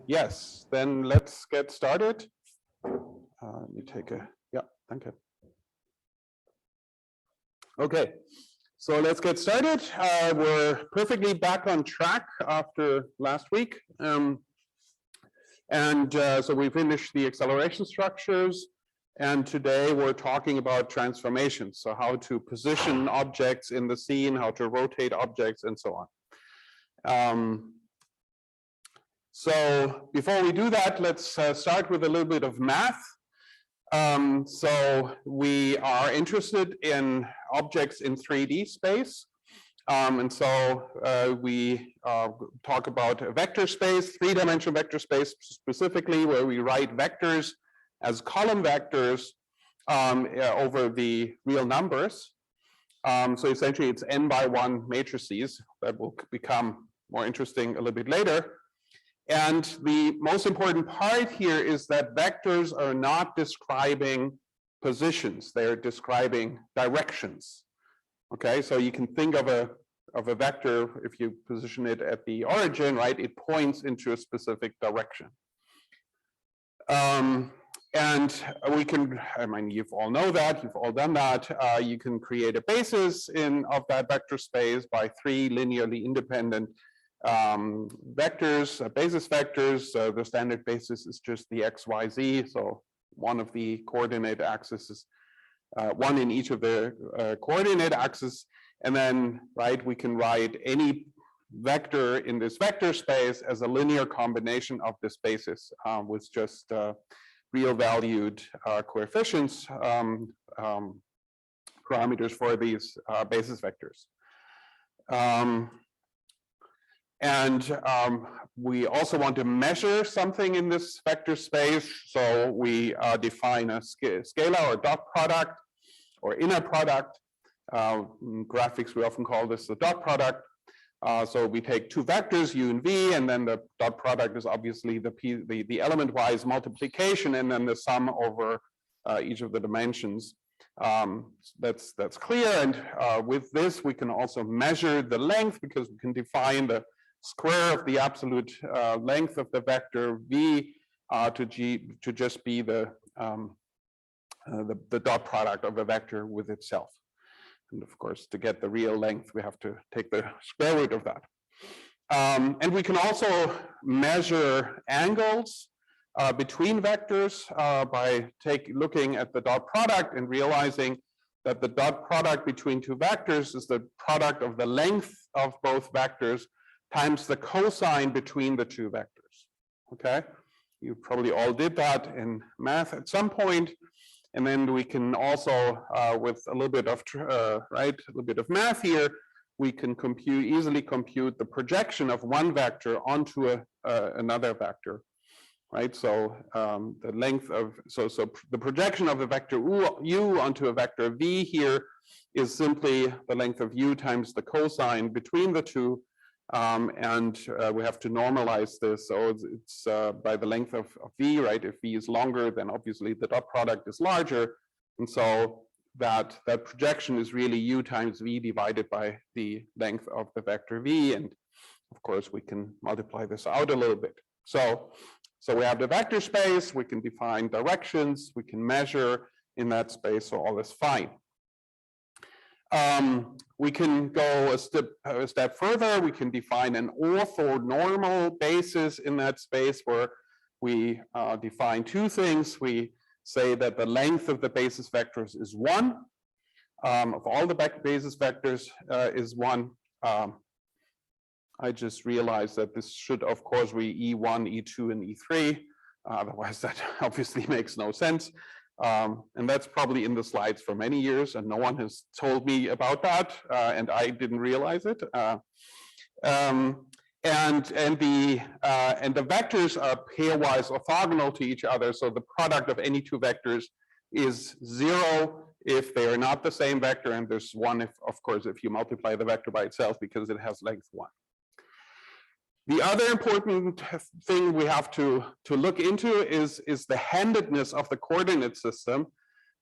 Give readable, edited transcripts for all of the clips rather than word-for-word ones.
Yes, then let's get started. Let me take a, yeah, thank you. Okay, so let's get started. We're perfectly back on track after last week. So we finished the acceleration structures, and today we're talking about transformations. So how to position objects in the scene, how to rotate objects, and so on. So before we do that, let's start with a little bit of math. So we are interested in objects in 3D space. And so we talk about a vector space, three-dimensional vector space specifically, where we write vectors as column vectors over the real numbers. So essentially it's n×1 matrices that will become more interesting a little bit later. And the most important part here is that vectors are not describing positions, they're describing directions. Okay, so you can think of a vector, if you position it at the origin, right, it points into a specific direction. And we can, I mean, you all know that, you've all done that. You can create a basis of that vector space by 3 linearly independent vectors, basis vectors. The standard basis is just the x, y, z. So one of the coordinate axes is one in each of the coordinate axes. And then, right, we can write any vector in this vector space as a linear combination of this basis with just real valued coefficients, parameters for these basis vectors. We also want to measure something in this vector space. So we define a scalar or dot product or inner product. In graphics, we often call this the dot product. So we take two vectors, u and v, and then the dot product is obviously the element-wise multiplication, and then the sum over each of the dimensions. That's clear. And with this, we can also measure the length, because we can define the square of the absolute length of the vector v to just be the dot product of a vector with itself. And of course, to get the real length, we have to take the square root of that. And we can also measure angles between vectors by looking at the dot product and realizing that the dot product between two vectors is the product of the length of both vectors times the cosine between the two vectors. Okay, you probably all did that in math at some point. And then we can also, with a little bit of a little bit of math here, we can easily compute the projection of one vector onto another vector, right? So the length of the projection of the vector u onto a vector v here is simply the length of u times the cosine between the two. We have to normalize this, so it's by the length of v, right? If v is longer, then obviously the dot product is larger, and so that projection is really u times v divided by the length of the vector v, and of course we can multiply this out a little bit. So we have the vector space, we can define directions, we can measure in that space, so all is fine. We can go a step further. We can define an orthonormal basis in that space, where we define two things. We say that the length of the basis vectors is 1, of all the basis vectors is 1. I just realized that this should, of course, be E1, E2, and E3. Otherwise, that obviously makes no sense. And that's probably in the slides for many years, and no one has told me about that, and I didn't realize it. And the vectors are pairwise orthogonal to each other, so the product of any two vectors is 0 if they are not the same vector, and there's 1 if, of course, if you multiply the vector by itself, because it has length 1. The other important thing we have to look into is the handedness of the coordinate system,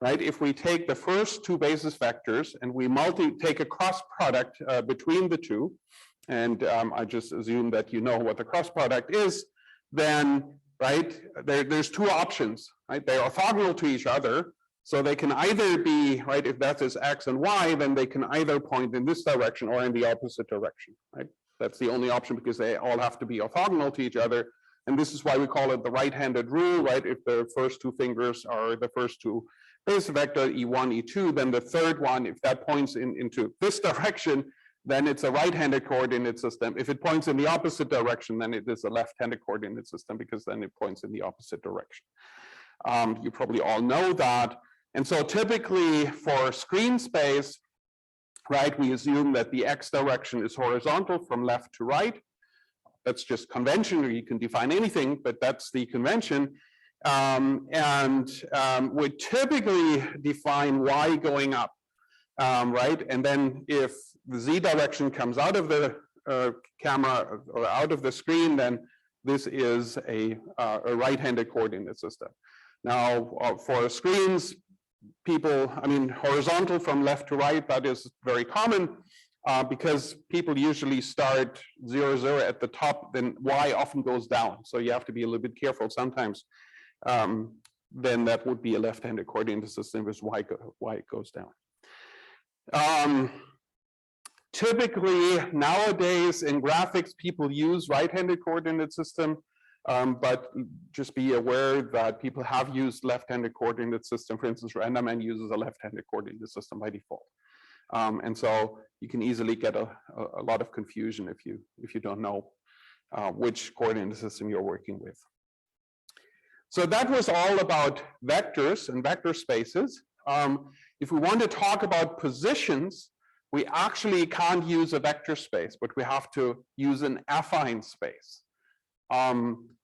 right? If we take the first two basis vectors and we take a cross product between the two, and I just assume that you know what the cross product is, then, right, there's two options, right? They're orthogonal to each other. So they can either be, right, if that is X and Y, then they can either point in this direction or in the opposite direction, right? That's the only option because they all have to be orthogonal to each other. And this is why we call it the right-handed rule, right? If the first two fingers are the first two base vector, E1, E2, then the third one, if that points into this direction, then it's a right-handed coordinate system. If it points in the opposite direction, then it is a left-handed coordinate system because then it points in the opposite direction. You probably all know that. And so typically for screen space, right, we assume that the X direction is horizontal from left to right. That's just convention, or you can define anything, but that's the convention. We typically define Y going up, right? And then if the Z direction comes out of the camera or out of the screen, then this is a right-handed coordinate system. Now, for screens, people, I mean, horizontal from left to right, that is very common because people usually start 0, 0 at the top, then Y often goes down. So you have to be a little bit careful sometimes. Then that would be a left-handed coordinate system with Y goes down. Typically, nowadays in graphics, people use right-handed coordinate system. But just be aware that people have used left-handed coordinate system. For instance, RenderMan uses a left-handed coordinate system by default. And so you can easily get a lot of confusion if you don't know which coordinate system you're working with. So that was all about vectors and vector spaces. If we want to talk about positions, we actually can't use a vector space, but we have to use an affine space.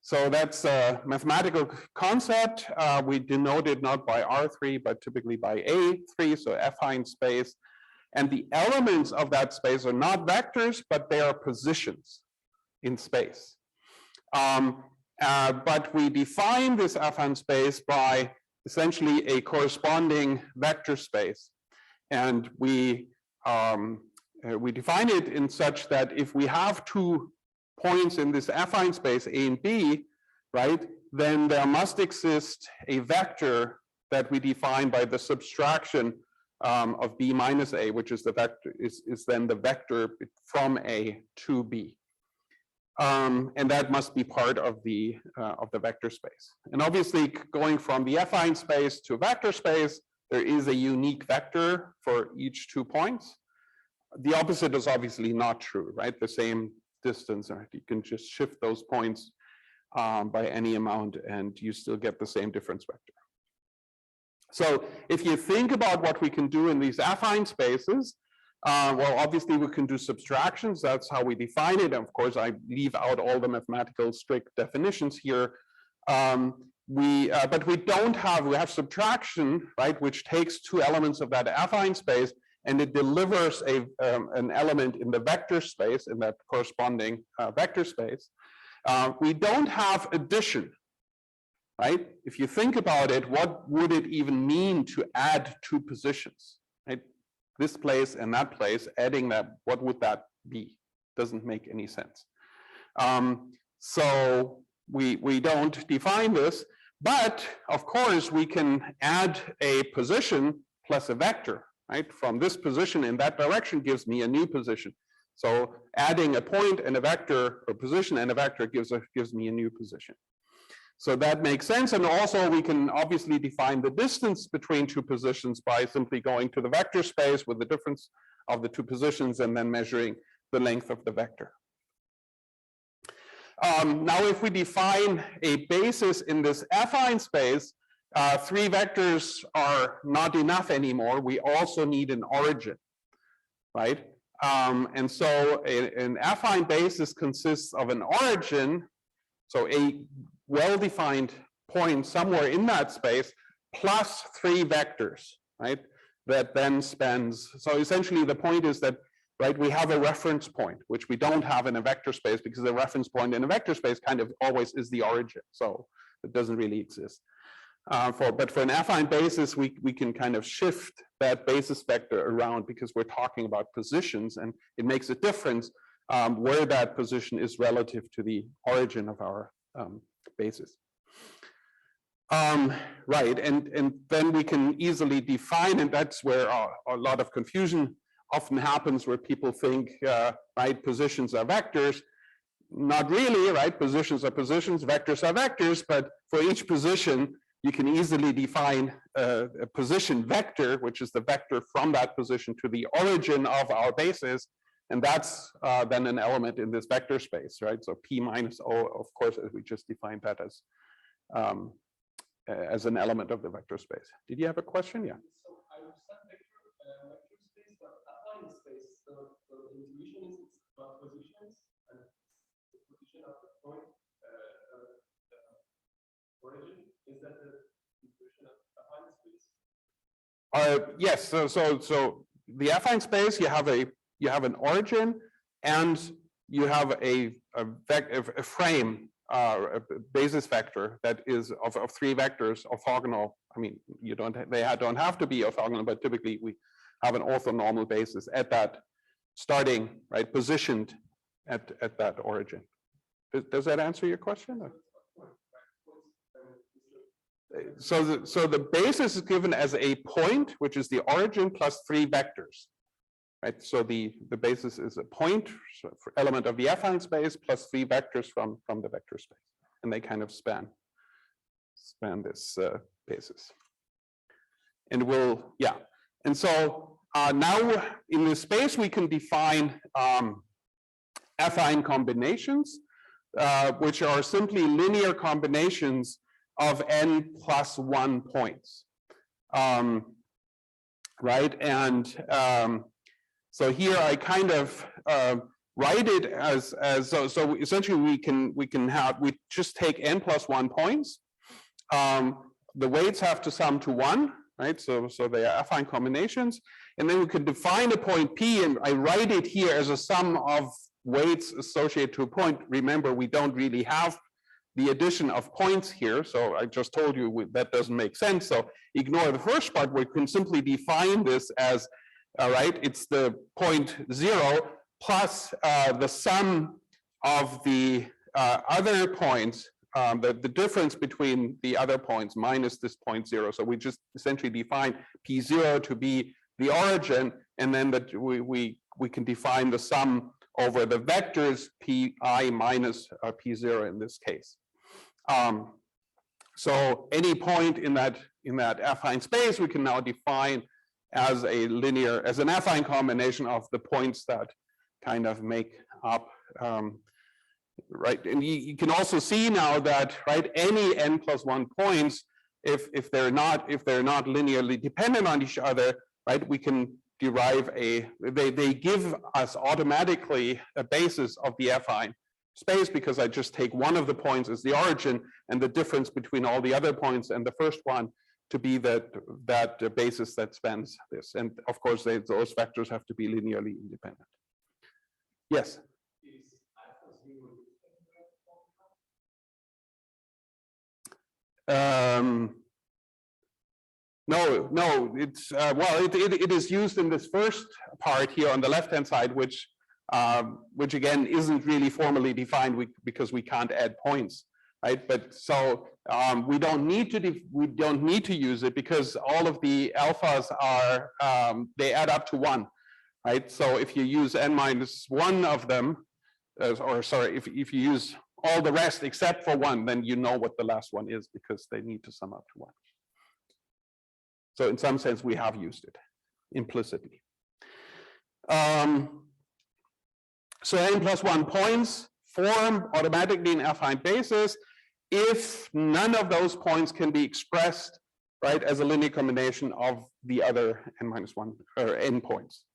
So that's a mathematical concept. We denote it not by R3, but typically by A3, so affine space. And the elements of that space are not vectors, but they are positions in space. But we define this affine space by essentially a corresponding vector space. And we define it in such that if we have two points in this affine space, A and B, right, then there must exist a vector that we define by the subtraction of B minus A, which is the vector, is then the vector from A to B. And that must be part of the vector space. And obviously, going from the affine space to vector space, there is a unique vector for each 2 points. The opposite is obviously not true, right? The same distance, right? You can just shift those points by any amount and you still get the same difference vector. So if you think about what we can do in these affine spaces, well, obviously we can do subtractions. That's how we define it. And of course, I leave out all the mathematical strict definitions here. But we have subtraction, right, which takes 2 elements of that affine space and it delivers an element in the vector space, in that corresponding vector space. We don't have addition, right? If you think about it, what would it even mean to add 2 positions, right? This place and that place, adding that, what would that be? Doesn't make any sense. So we don't define this, but of course we can add a position plus a vector, right? From this position in that direction gives me a new position. So adding a point and a vector, or position and a vector gives me a new position. So that makes sense. And also we can obviously define the distance between 2 positions by simply going to the vector space with the difference of the 2 positions and then measuring the length of the vector. Now, if we define a basis in this affine space, 3 vectors are not enough anymore. We also need an origin, right? And so an affine basis consists of an origin, so a well-defined point somewhere in that space, plus 3 vectors, right? That then spans. So essentially the point is that, right, we have a reference point, which we don't have in a vector space because the reference point in a vector space kind of always is the origin. So it doesn't really exist. But for an affine basis, we can kind of shift that basis vector around because we're talking about positions, and it makes a difference where that position is relative to the origin of our basis. Right, and then we can easily define, and that's where a lot of confusion often happens, where people think, right, positions are vectors. Not really, right? Positions are positions, vectors are vectors, but for each position, you can easily define a position vector, which is the vector from that position to the origin of our basis, and that's then an element in this vector space, right? So P minus O, of course, as we just defined that as an element of the vector space. Did you have a question? Yeah. So I understand vector space, but affine space, the intuition is it's about positions, and the position of the point, origin, is that the intuition of affine space? Yes. So the affine space, you have an origin, and you have a frame. A basis vector that is of 3 vectors orthogonal. I mean, they don't have to be orthogonal, but typically we have an orthonormal basis at that starting, right, positioned at that origin. Does that answer your question? So the basis is given as a point, which is the origin plus 3 vectors. Right, so the basis is a point for element of the affine space plus 3 vectors from the vector space, and they kind of span this basis. And and so now in this space we can define affine combinations, which are simply linear combinations of n plus 1 points, right? And so here I kind of write it as so essentially we just take n plus 1 points. The weights have to sum to 1, right? So they are affine combinations, and then we can define a point P, and I write it here as a sum of weights associated to a point. Remember, we don't really have the addition of points here, so I just told you that doesn't make sense. So ignore the first part. We can simply define this as, all right, it's the point 0 plus the sum of the other points, the difference between the other points minus this point 0. So we just essentially define P0 to be the origin, and then that we can define the sum over the vectors Pi minus P0 in this case. So any point in that affine space we can now define as an affine combination of the points that kind of make up, right? And you can also see now that, right, any n plus 1 points, if they're not linearly dependent on each other, right, we can derive they give us automatically a basis of the affine space, because I just take one of the points as the origin, and the difference between all the other points and the first one to be that basis that spans this. And of course, those vectors have to be linearly independent. Yes? No, it's well, it is used in this first part here on the left-hand side, which again isn't really formally defined because we can't add points, right? But so we don't need to use it, because all of the alphas are they add up to 1, right? So if you use n minus 1 of them, if you use all the rest except for 1, then you know what the last one is, because they need to sum up to 1. So in some sense, we have used it implicitly. So n plus 1 points form automatically an affine basis if none of those points can be expressed, right, as a linear combination of the other n minus 1 or n points.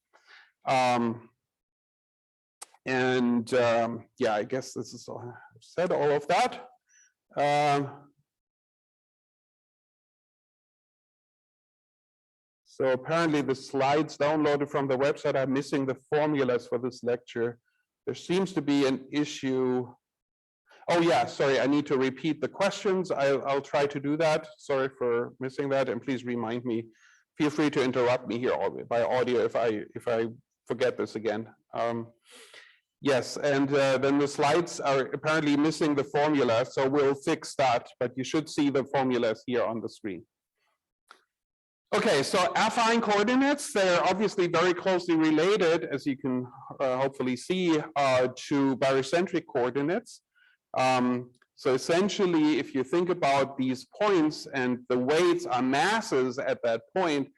Yeah, I guess this is all. I've said all of that. So apparently the slides downloaded from the website are missing the formulas for this lecture. There seems to be an issue. Oh yeah, sorry, I need to repeat the questions. I'll try to do that. Sorry for missing that, and please remind me. Feel free to interrupt me here by audio if I forget this again. Yes, and then the slides are apparently missing the formula, so we'll fix that, but you should see the formulas here on the screen. Okay, so affine coordinates, they're obviously very closely related, as you can hopefully see, to barycentric coordinates. So essentially, if you think about these points and the weights are masses at that point,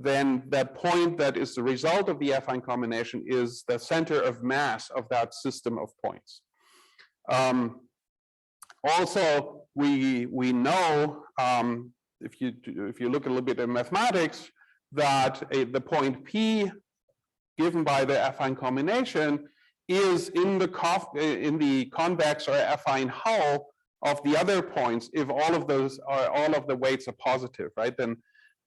then that point that is the result of the affine combination is the center of mass of that system of points. Also, we know, if you look a little bit at mathematics, that the point P given by the affine combination is in the convex or affine hull of the other points if all of the weights are positive, right? Then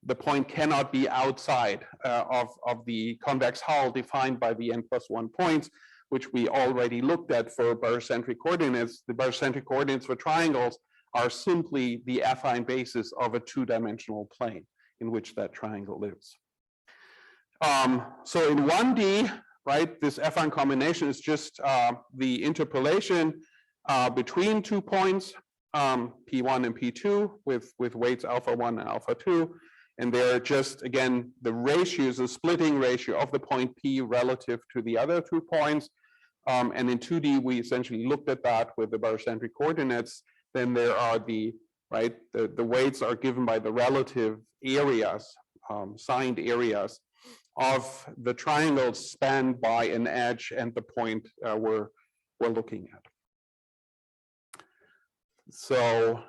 the point cannot be outside of the convex hull defined by the n+1 points, which we already looked at for barycentric coordinates. The barycentric coordinates for triangles are simply the affine basis of a two-dimensional plane in which that triangle lives. So in 1D, right, this affine combination is just the interpolation between 2 points, P1 and P2, with weights alpha1 and alpha2. And they're just, again, the ratios, the splitting ratio of the point P relative to the other 2 points. And in 2D, we essentially looked at that with the barycentric coordinates. Then there are the weights are given by the relative areas, signed areas of the triangles spanned by an edge and the point we're looking at. So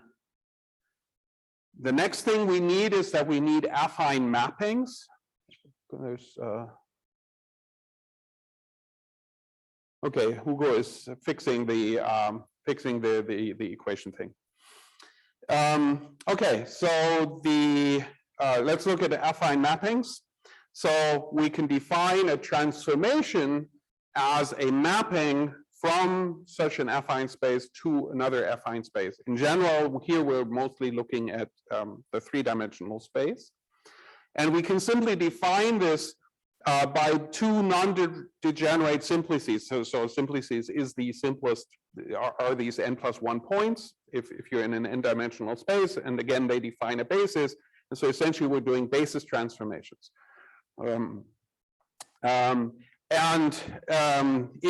the next thing we need is that we need affine mappings. There's okay, Hugo is fixing the equation thing. Okay, so let's look at the affine mappings. So we can define a transformation as a mapping from such an affine space to another affine space. In general, here we're mostly looking at the three-dimensional space. And we can simply define this by 2 non-degenerate simplices. So simplices is the simplest, are these n+1 points if you're in an n-dimensional space, and again, they define a basis. And so essentially we're doing basis transformations.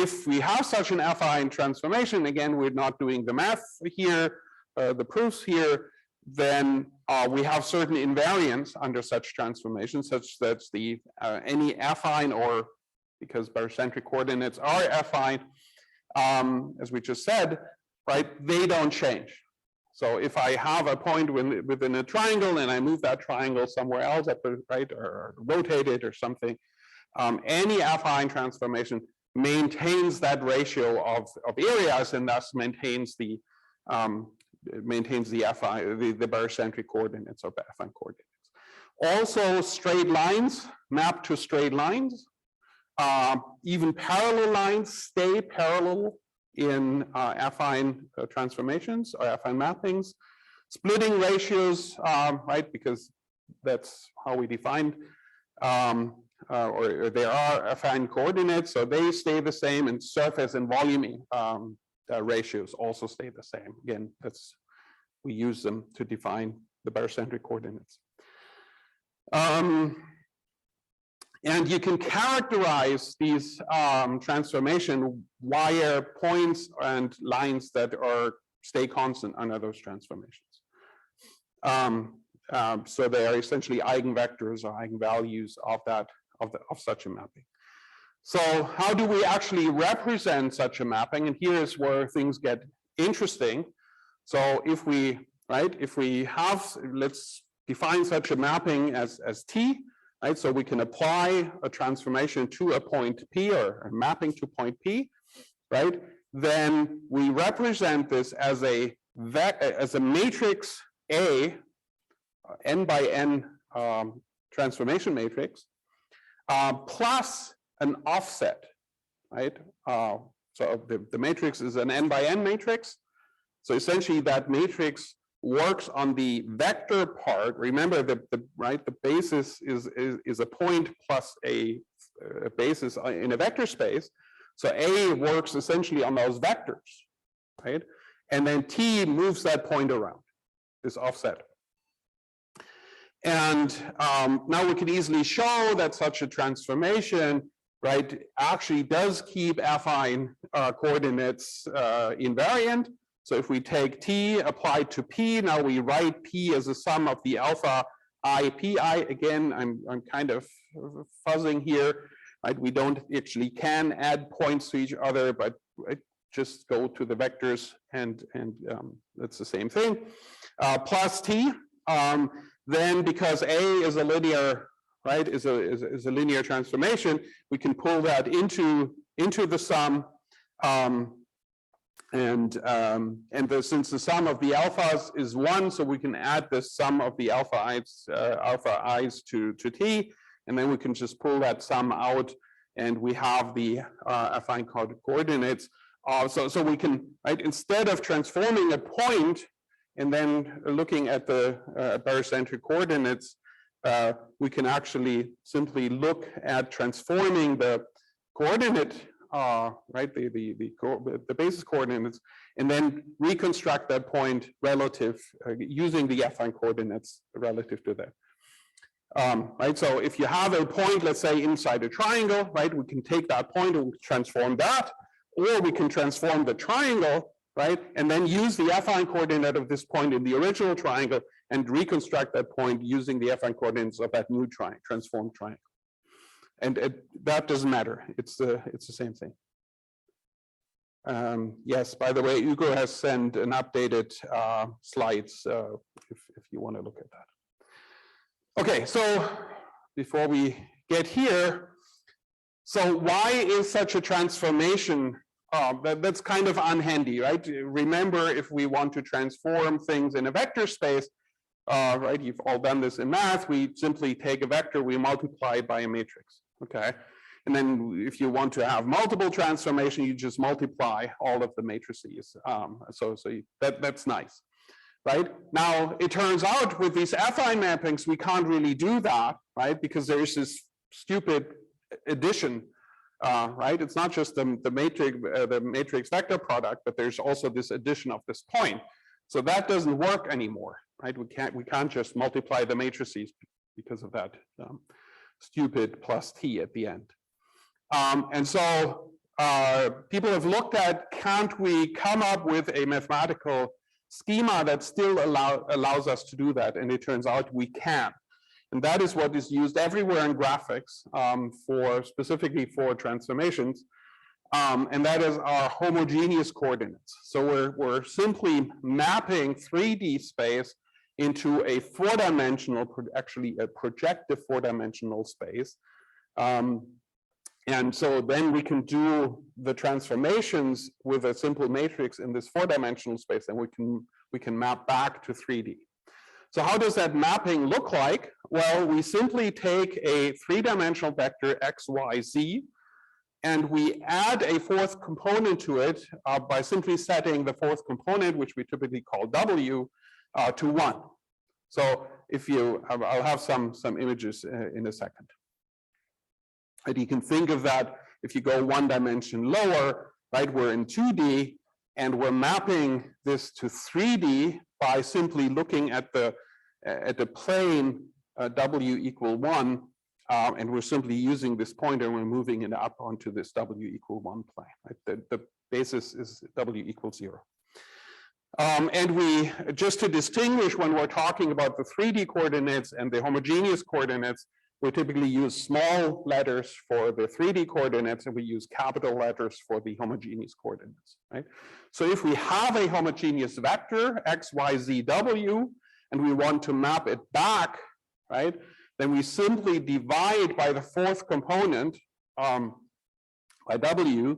If we have such an affine transformation, again, we're not doing the math here, the proofs here, then we have certain invariants under such transformations, such that any affine, or because barycentric coordinates are affine, as we just said, right, they don't change. So if I have a point within a triangle and I move that triangle somewhere else, right, or rotate it or something, any affine transformation maintains that ratio of areas and thus maintains the affine, the barycentric coordinates or affine coordinates. Also, straight lines map to straight lines. Even parallel lines stay parallel in affine transformations or affine mappings. Splitting ratios, right, because that's how we define, or there are affine coordinates, so they stay the same, and surface and volume ratios also stay the same. Again, we use them to define the barycentric coordinates. And you can characterize these transformation via points and lines that stay constant under those transformations. So they are essentially eigenvectors or eigenvalues of such a mapping. So how do we actually represent such a mapping? And here is where things get interesting. So if we have, let's define such a mapping as T, right? So we can apply a transformation to a point P, or a mapping to point P, right? Then we represent this as a matrix A, n by n transformation matrix, plus an offset, right? So the matrix is an n by n matrix. So essentially that matrix works on the vector part. Remember the basis is a point plus a basis in a vector space. So A works essentially on those vectors, right? And then T moves that point around, this offset. And now we can easily show that such a transformation, right, actually does keep affine coordinates invariant. So if we take T applied to P, now we write P as a sum of the alpha I Pi. Again, I'm kind of fuzzing here, right? We don't actually can add points to each other, but just go to the vectors and that's the same thing. Plus T. Then because A is a linear, right, is a linear transformation, we can pull that into the sum. Since the sum of the alphas is 1, so we can add the sum of the alpha i's to T, and then we can just pull that sum out, and we have the affine coordinates. So we can, right, instead of transforming a point and then looking at the barycentric coordinates, we can actually simply look at transforming the coordinate, right, the basis coordinates, and then reconstruct that point relative, using the affine coordinates relative to that. Right, so if you have a point, let's say inside a triangle, right, we can take that point and transform that, or we can transform the triangle, right, and then use the affine coordinate of this point in the original triangle and reconstruct that point using the affine coordinates of that new transformed triangle. And that doesn't matter. It's the same thing. Yes, by the way, Hugo has sent an updated slides if you want to look at that. Okay, so before we get here, so why is such a transformation? That's kind of unhandy, right? Remember, if we want to transform things in a vector space, right? You've all done this in math. We simply take a vector, we multiply it by a matrix, okay? And then if you want to have multiple transformation, you just multiply all of the matrices. That's nice, right? Now, it turns out with these affine mappings, we can't really do that, right? Because there's this stupid addition, right? It's not just the matrix vector product, but there's also this addition of this point. So that doesn't work anymore, right? We can't just multiply the matrices because of that stupid plus T at the end. And so people have looked at, can't we come up with a mathematical schema that still allows us to do that? And it turns out we can. And that is what is used everywhere in graphics specifically for transformations. And that is our homogeneous coordinates. So we're simply mapping 3D space into a 4-dimensional, actually a projective 4-dimensional space. And so then we can do the transformations with a simple matrix in this 4-dimensional space, and we can map back to 3D. So how does that mapping look like? Well, we simply take a 3-dimensional vector x, y, z, and we add a 4th component to it by simply setting the 4th component, which we typically call w, to 1. So if I'll have some images in a second. And you can think of that if you go 1 dimension lower, right? We're in 2D, and we're mapping this to 3D by simply looking at the plane w equal 1, and we're simply using this pointer and we're moving it up onto this w equal 1 plane. Right? The basis is w equals 0. And we, just to distinguish when we're talking about the 3D coordinates and the homogeneous coordinates, we typically use small letters for the 3D coordinates, and we use capital letters for the homogeneous coordinates, right? So if we have a homogeneous vector, x, y, z, w, and we want to map it back, right, then we simply divide by the 4th component, by w,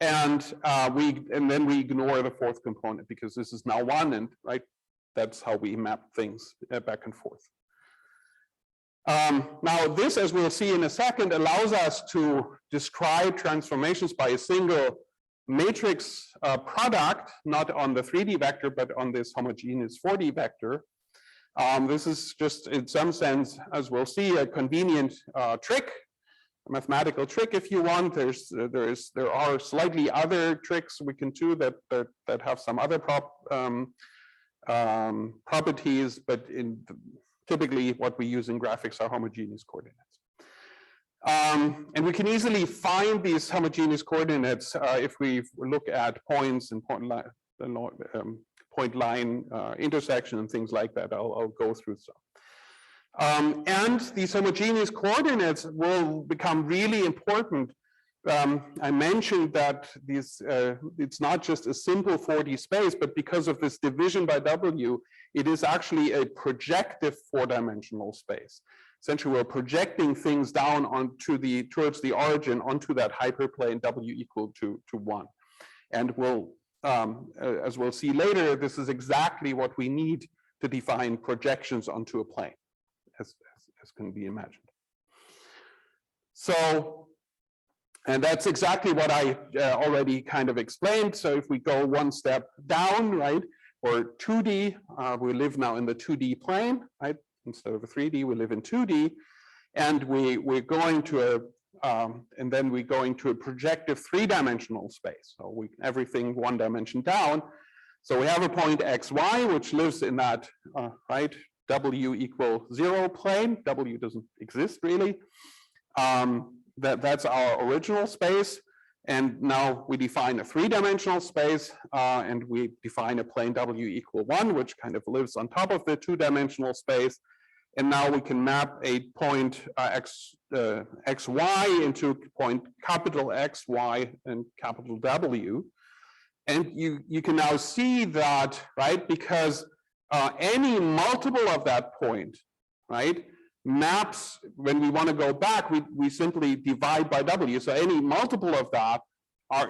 and then we ignore the 4th component because this is now 1, and right, that's how we map things back and forth. Now this, as we'll see in a second, allows us to describe transformations by a single matrix product, not on the 3D vector, but on this homogeneous 4D vector. This is just, in some sense, as we'll see, a convenient trick, mathematical trick if you want. There are slightly other tricks we can do that have some other properties, but typically what we use in graphics are homogeneous coordinates. And we can easily find these homogeneous coordinates if we look at points and point line intersection and things like that. I'll go through some. And these homogeneous coordinates will become really important. I mentioned that it's not just a simple 4D space, but because of this division by W, it is actually a projective 4-dimensional space. Essentially, we're projecting things down towards the origin onto that hyperplane W equal to 1. And we'll, as we'll see later, this is exactly what we need to define projections onto a plane, as can be imagined. So, and that's exactly what I already kind of explained. So if we go one step down, right, or 2D, we live now in the 2D plane, right? Instead of a 3D, we live in 2D, and we're going to and then we're going to a projective 3-dimensional space. So everything 1 dimension down. So we have a point XY, which lives in that right, W equal 0 plane. W doesn't exist really. That's our original space. And now we define a 3-dimensional space, and we define a plane W equal 1, which kind of lives on top of the 2-dimensional space. And now we can map a point XY into point capital X, Y, and capital W. And you can now see that, right, because any multiple of that point, right, maps, when we want to go back, we simply divide by W. So any multiple of that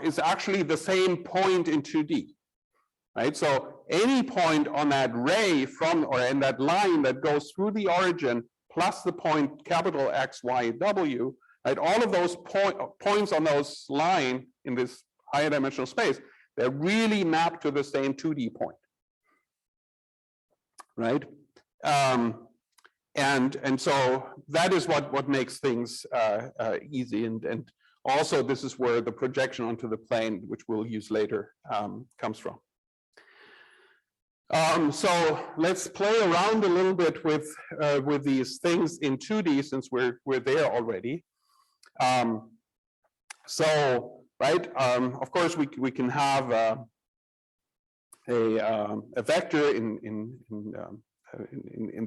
is actually the same point in 2D. Right, so any point on that ray or in that line that goes through the origin plus the point capital X, Y, W, right, all of those points on those line in this higher dimensional space, they're really mapped to the same 2D point, right? And so that is what makes things easy, and also this is where the projection onto the plane, which we'll use later, comes from. So let's play around a little bit with these things in 2D, since we're there already. So right, of course we can have a vector in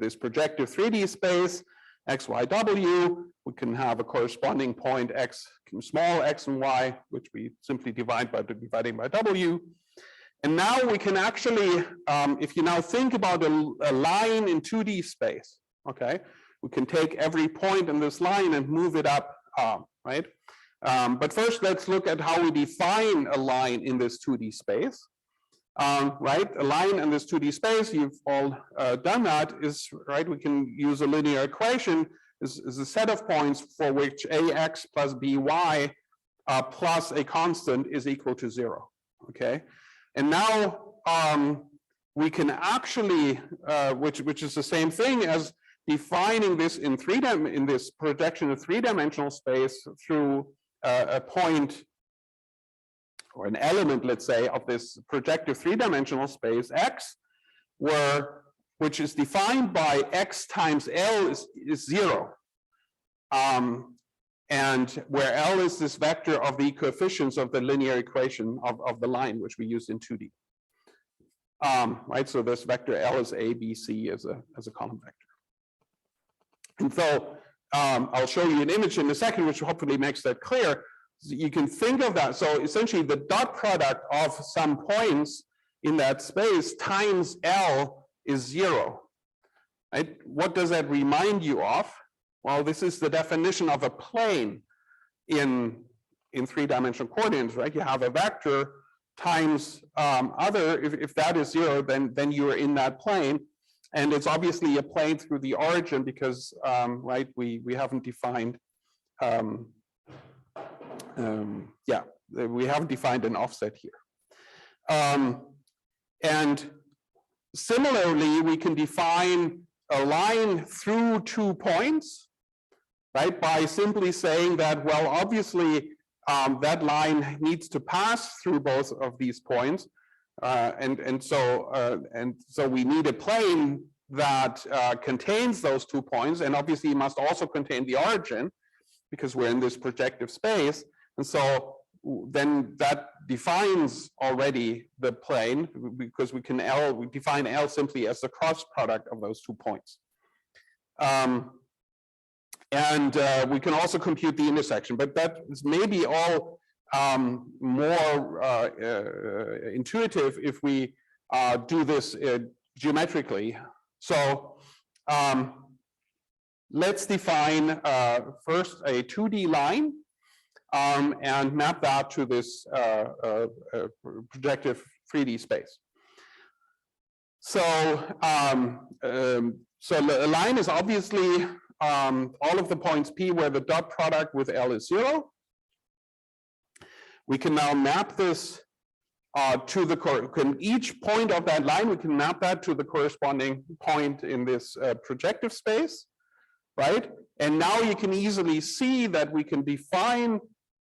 this projective 3D space, X, Y, W. We can have a corresponding point X, small x and y, which we simply divide by dividing by W. And now we can actually, if you now think about a line in 2D space, okay, we can take every point in this line and move it up, right? But first, let's look at how we define a line in this 2D space. Right, a line in this 2D space, you've all done that, is, right, we can use a linear equation, is a set of points for which ax plus by plus a constant is equal to 0, okay? And now we can actually, which is the same thing as defining this in this projection of 3-dimensional space through a point or an element, let's say, of this projective 3-dimensional space X, which is defined by X times L is 0. And where L is this vector of the coefficients of the linear equation of the line, which we use in 2D. Right, so this vector L is A, B, C as a column vector. And so I'll show you an image in a second, which hopefully makes that clear. You can think of that. So essentially the dot product of some points in that space times L is 0. Right? What does that remind you of? Well, this is the definition of a plane in 3-dimensional coordinates, right? You have a vector times other, if that is 0, then you are in that plane. And it's obviously a plane through the origin because, right, we haven't defined, we haven't defined an offset here. And similarly, we can define a line through 2 points, right? By simply saying that, well, obviously, that line needs to pass through both of these points. And so we need a plane that contains those 2 points, and obviously it must also contain the origin, because we're in this projective space. And so then that defines already the plane, because we define L simply as the cross product of those 2 points. We can also compute the intersection, but that is maybe all more intuitive if we do this geometrically. So let's define first a 2D line and map that to this projective 3D space. So the line is obviously all of the points P where the dot product with L is 0. We can now map this to each point of that line, we can map that to the corresponding point in this projective space, right? And now you can easily see that we can define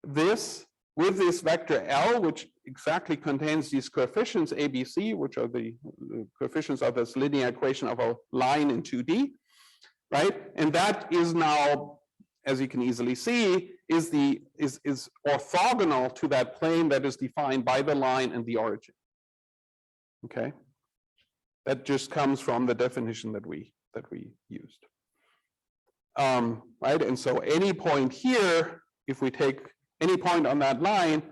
this with this vector L, which exactly contains these coefficients ABC, which are the coefficients of this linear equation of a line in 2D, right? And that is now, as you can easily see, is orthogonal to that plane that is defined by the line and the origin. Okay, that just comes from the definition that we used. Right, and so any point here, if we take any point on that line,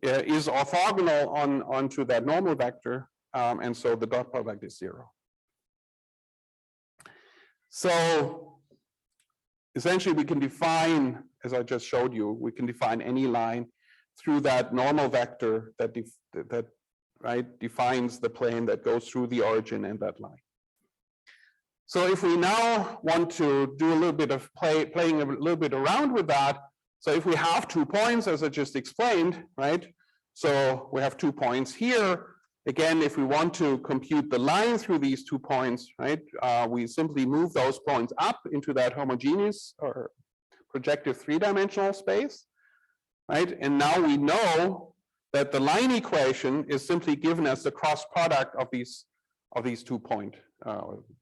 is orthogonal onto that normal vector, and so the dot product is 0. So essentially, we can define, as I just showed you, we can define any line through that normal vector that defines the plane that goes through the origin and that line. So if we now want to do a little bit of playing a little bit around with that, so if we have 2 points, as I just explained, right? So we have 2 points here. Again, if we want to compute the line through these 2 points, right, we simply move those points up into that homogeneous or projective 3-dimensional space, right? And now we know that the line equation is simply given as the cross product of these 2 points,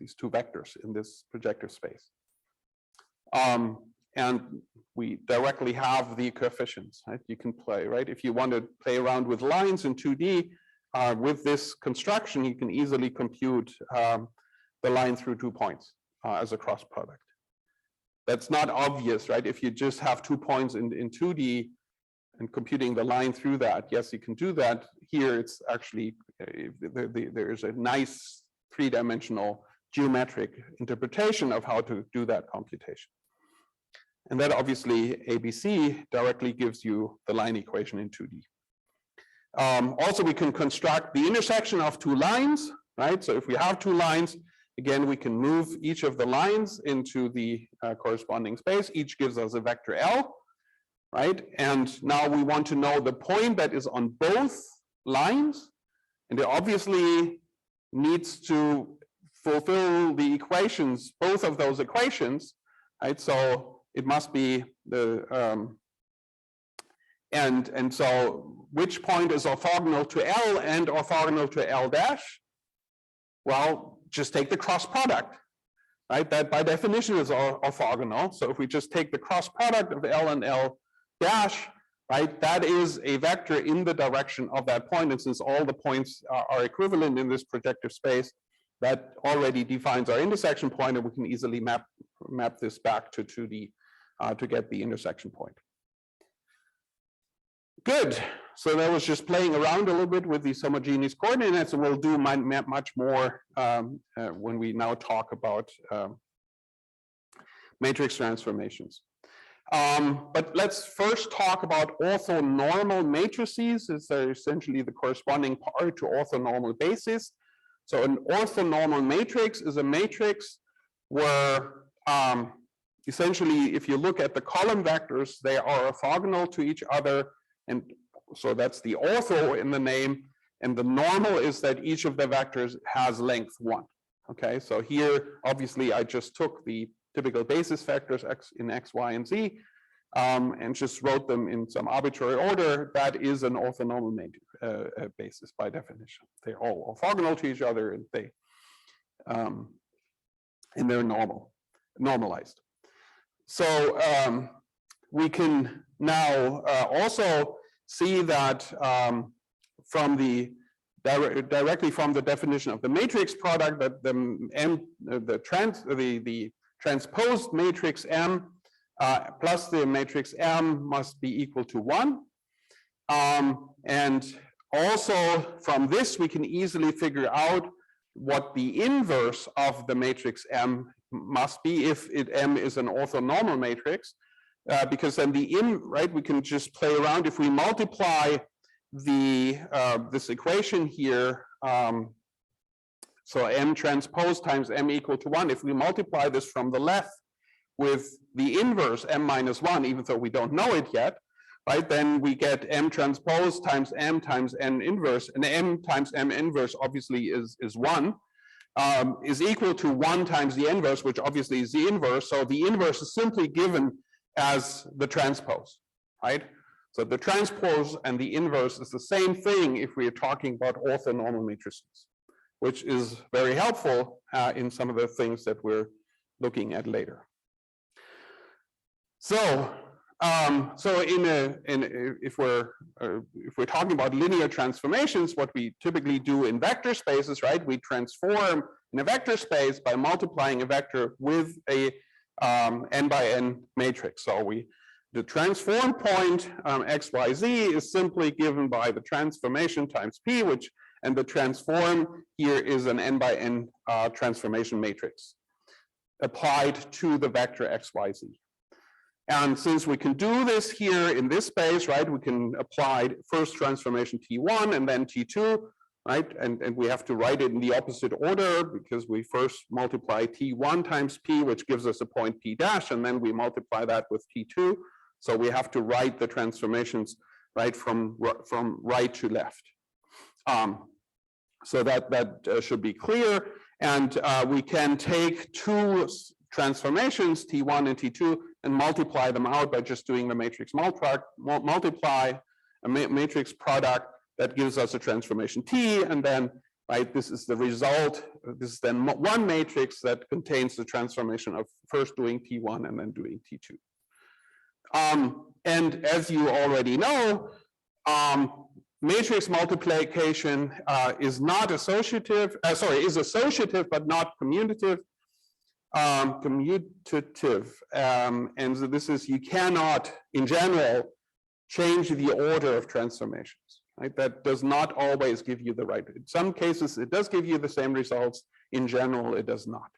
these 2 vectors in this projective space. And we directly have the coefficients, right? You can play, right? If you want to play around with lines in 2D, with this construction, you can easily compute the line through 2 points as a cross product. That's not obvious, right? If you just have 2 points in 2D and computing the line through that, yes, you can do that. Here, it's actually, there's a nice 3-dimensional geometric interpretation of how to do that computation. And that obviously, ABC directly gives you the line equation in 2D. Also, we can construct the intersection of 2 lines, right? So if we have 2 lines, again, we can move each of the lines into the corresponding space. Each gives us a vector L, right? And now we want to know the point that is on both lines, and it obviously needs to fulfill the equations, both of those equations, right? So it must be the and so which point is orthogonal to L and orthogonal to L dash? Well, just take the cross product, right? That by definition is orthogonal. So if we just take the cross product of L and L dash, right, that is a vector in the direction of that point. And since all the points are equivalent in this projective space, that already defines our intersection point, and we can easily map this back to 2D to get the intersection point. Good. So that was just playing around a little bit with these homogeneous coordinates, and we'll do much more when we now talk about matrix transformations. But let's first talk about orthonormal matrices. It's essentially the corresponding part to orthonormal basis. So an orthonormal matrix is a matrix where essentially, if you look at the column vectors, they are orthogonal to each other. And so that's the ortho in the name. And the normal is that each of the vectors has length 1. Okay, so here, obviously, I just took the typical basis vectors in X, Y, and Z, and just wrote them in some arbitrary order, that is an orthonormal basis by definition. They're all orthogonal to each other, and they're normalized. So we can now also see that directly from the definition of the matrix product, that the transposed matrix M plus the matrix M must be equal to 1. And also from this, we can easily figure out what the inverse of the matrix M must be if M is an orthonormal matrix, because then we can just play around. If we multiply this equation here, so M transpose times M equal to 1, if we multiply this from the left with the inverse M minus 1, even though we don't know it yet, right, then we get M transpose times M times N inverse, and M times M inverse obviously is 1, is equal to 1 times the inverse, which obviously is the inverse. So the inverse is simply given as the transpose, right? So the transpose and the inverse is the same thing if we are talking about orthonormal matrices, which is very helpful in some of the things that we're looking at later. So, if we're talking about linear transformations, what we typically do in vector spaces, right? We transform in a vector space by multiplying a vector with a n by n matrix. So the transform point x, y, z is simply given by the transformation times p, and the transform here is an n by n transformation matrix applied to the vector x, y, z. And since we can do this here in this space, right, we can apply first transformation T1 and then T2, right? And we have to write it in the opposite order because we first multiply T1 times P, which gives us a point P dash, and then we multiply that with T2. So we have to write the transformations right from right to left. So that should be clear. And we can take two transformations, T1 and T2, and multiply them out by just doing the matrix multiply, a matrix product that gives us a transformation T, and then, right, this is the result. This is then one matrix that contains the transformation of first doing T1 and then doing T2. And as you already know, matrix multiplication is not associative, is associative but not commutative. And so this is, you cannot, in general, change the order of transformations, right? That does not always give you the right. In some cases, it does give you the same results. In general, it does not.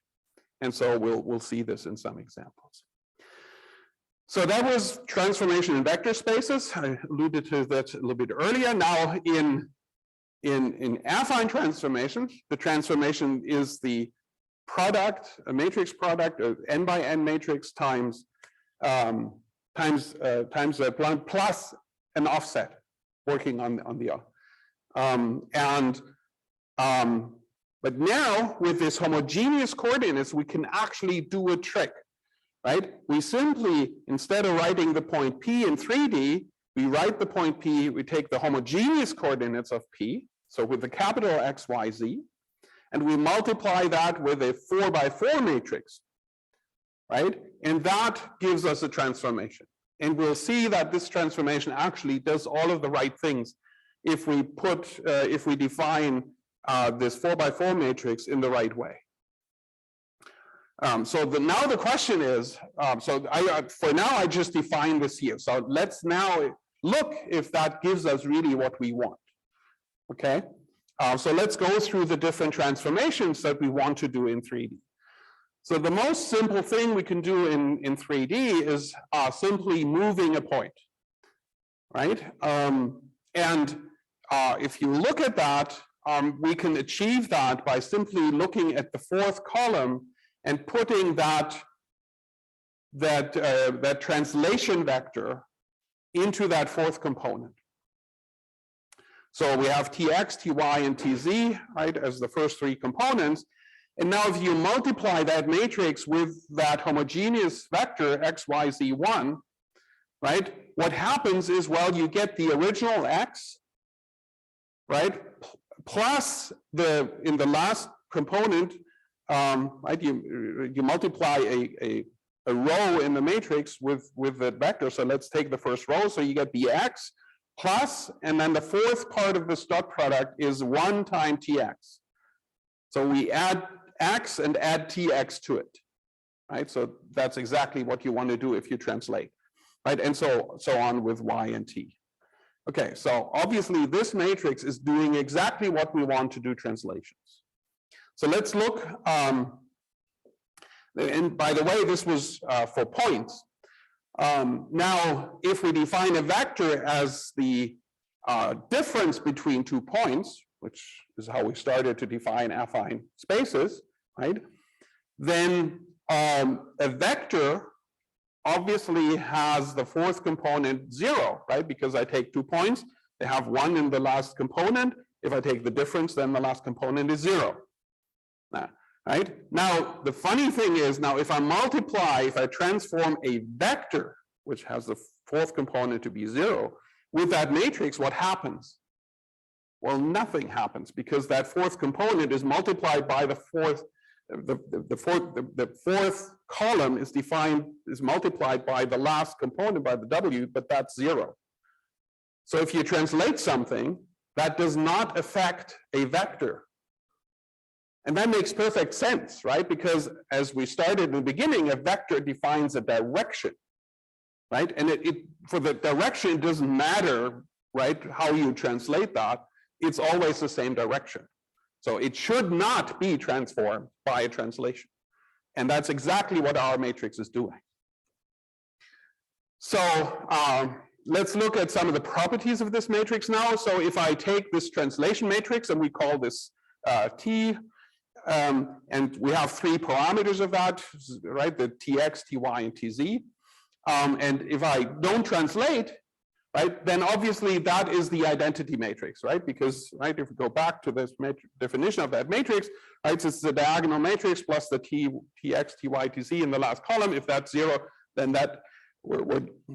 And so we'll see this in some examples. So that was transformation in vector spaces. I alluded to that a little bit earlier. Now in affine transformations, the transformation is the product, a matrix product of n by n matrix times plus an offset working on the but now with this homogeneous coordinates, we can actually do a trick, right? We simply, instead of writing the point P in 3D, we write the point P, we take the homogeneous coordinates of P, so with the capital X, Y, Z, and we multiply that with a 4x4 matrix, right? And that gives us a transformation. And we'll see that this transformation actually does all of the right things if we define this 4x4 matrix in the right way. So now the question is, for now I just define this here. So let's now look if that gives us really what we want, okay? So let's go through the different transformations that we want to do in 3D. So the most simple thing we can do in 3D is simply moving a point, right? If you look at that, we can achieve that by simply looking at the fourth column and putting that translation vector into that fourth component. So we have Tx, Ty, and Tz, right, as the first three components. And now if you multiply that matrix with that homogeneous vector xyz1, right, what happens is, well, you get the original x, right, plus in the last component, right, you multiply a row in the matrix with the vector. So let's take the first row. So you get the x plus, and then the fourth part of this dot product is 1 times tx. So we add x and add tx to it, right? So that's exactly what you want to do if you translate, right? And so on with y and t. Okay, so obviously this matrix is doing exactly what we want to do translations. So let's look, and by the way, this was for points. Now, if we define a vector as the difference between 2 points, which is how we started to define affine spaces, right? Then a vector obviously has the fourth component 0, right? Because I take 2 points, they have 1 in the last component. If I take the difference, then the last component is 0. Right? Now, the funny thing is, now if I transform a vector, which has the fourth component to be 0, with that matrix, what happens? Well, nothing happens, because that fourth component is multiplied by the fourth. The fourth column is multiplied by the last component, by the w, but that's 0. So if you translate something, that does not affect a vector. And that makes perfect sense, right? Because as we started in the beginning, a vector defines a direction, right? And for the direction, it doesn't matter, right, how you translate that. It's always the same direction. So it should not be transformed by a translation. And that's exactly what our matrix is doing. So let's look at some of the properties of this matrix now. So if I take this translation matrix and we call this T, and we have 3 parameters of that, right? The Tx, Ty, and Tz. And if I don't translate, right, then obviously that is the identity matrix, right? Because, right, if we go back to this definition of that matrix, right, so it's the diagonal matrix plus the Tx, Ty, Tz in the last column. If that's 0, then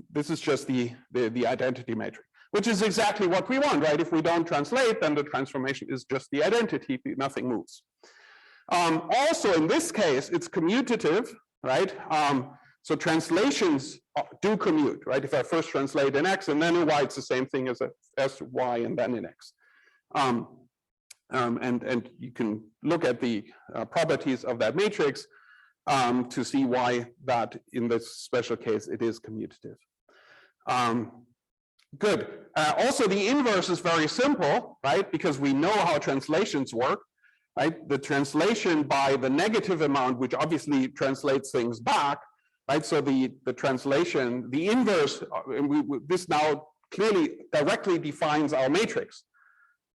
this is just the identity matrix, which is exactly what we want, right? If we don't translate, then the transformation is just the identity, nothing moves. Also, in this case, it's commutative, right? So translations do commute, right? If I first translate in x and then in y, it's the same thing as y and then in x. And you can look at the properties of that matrix to see why that, in this special case, it is commutative. Good. Also, the inverse is very simple, right? Because we know how translations work. Right, the translation by the negative amount, which obviously translates things back, right? So the translation, the inverse, this now clearly directly defines our matrix,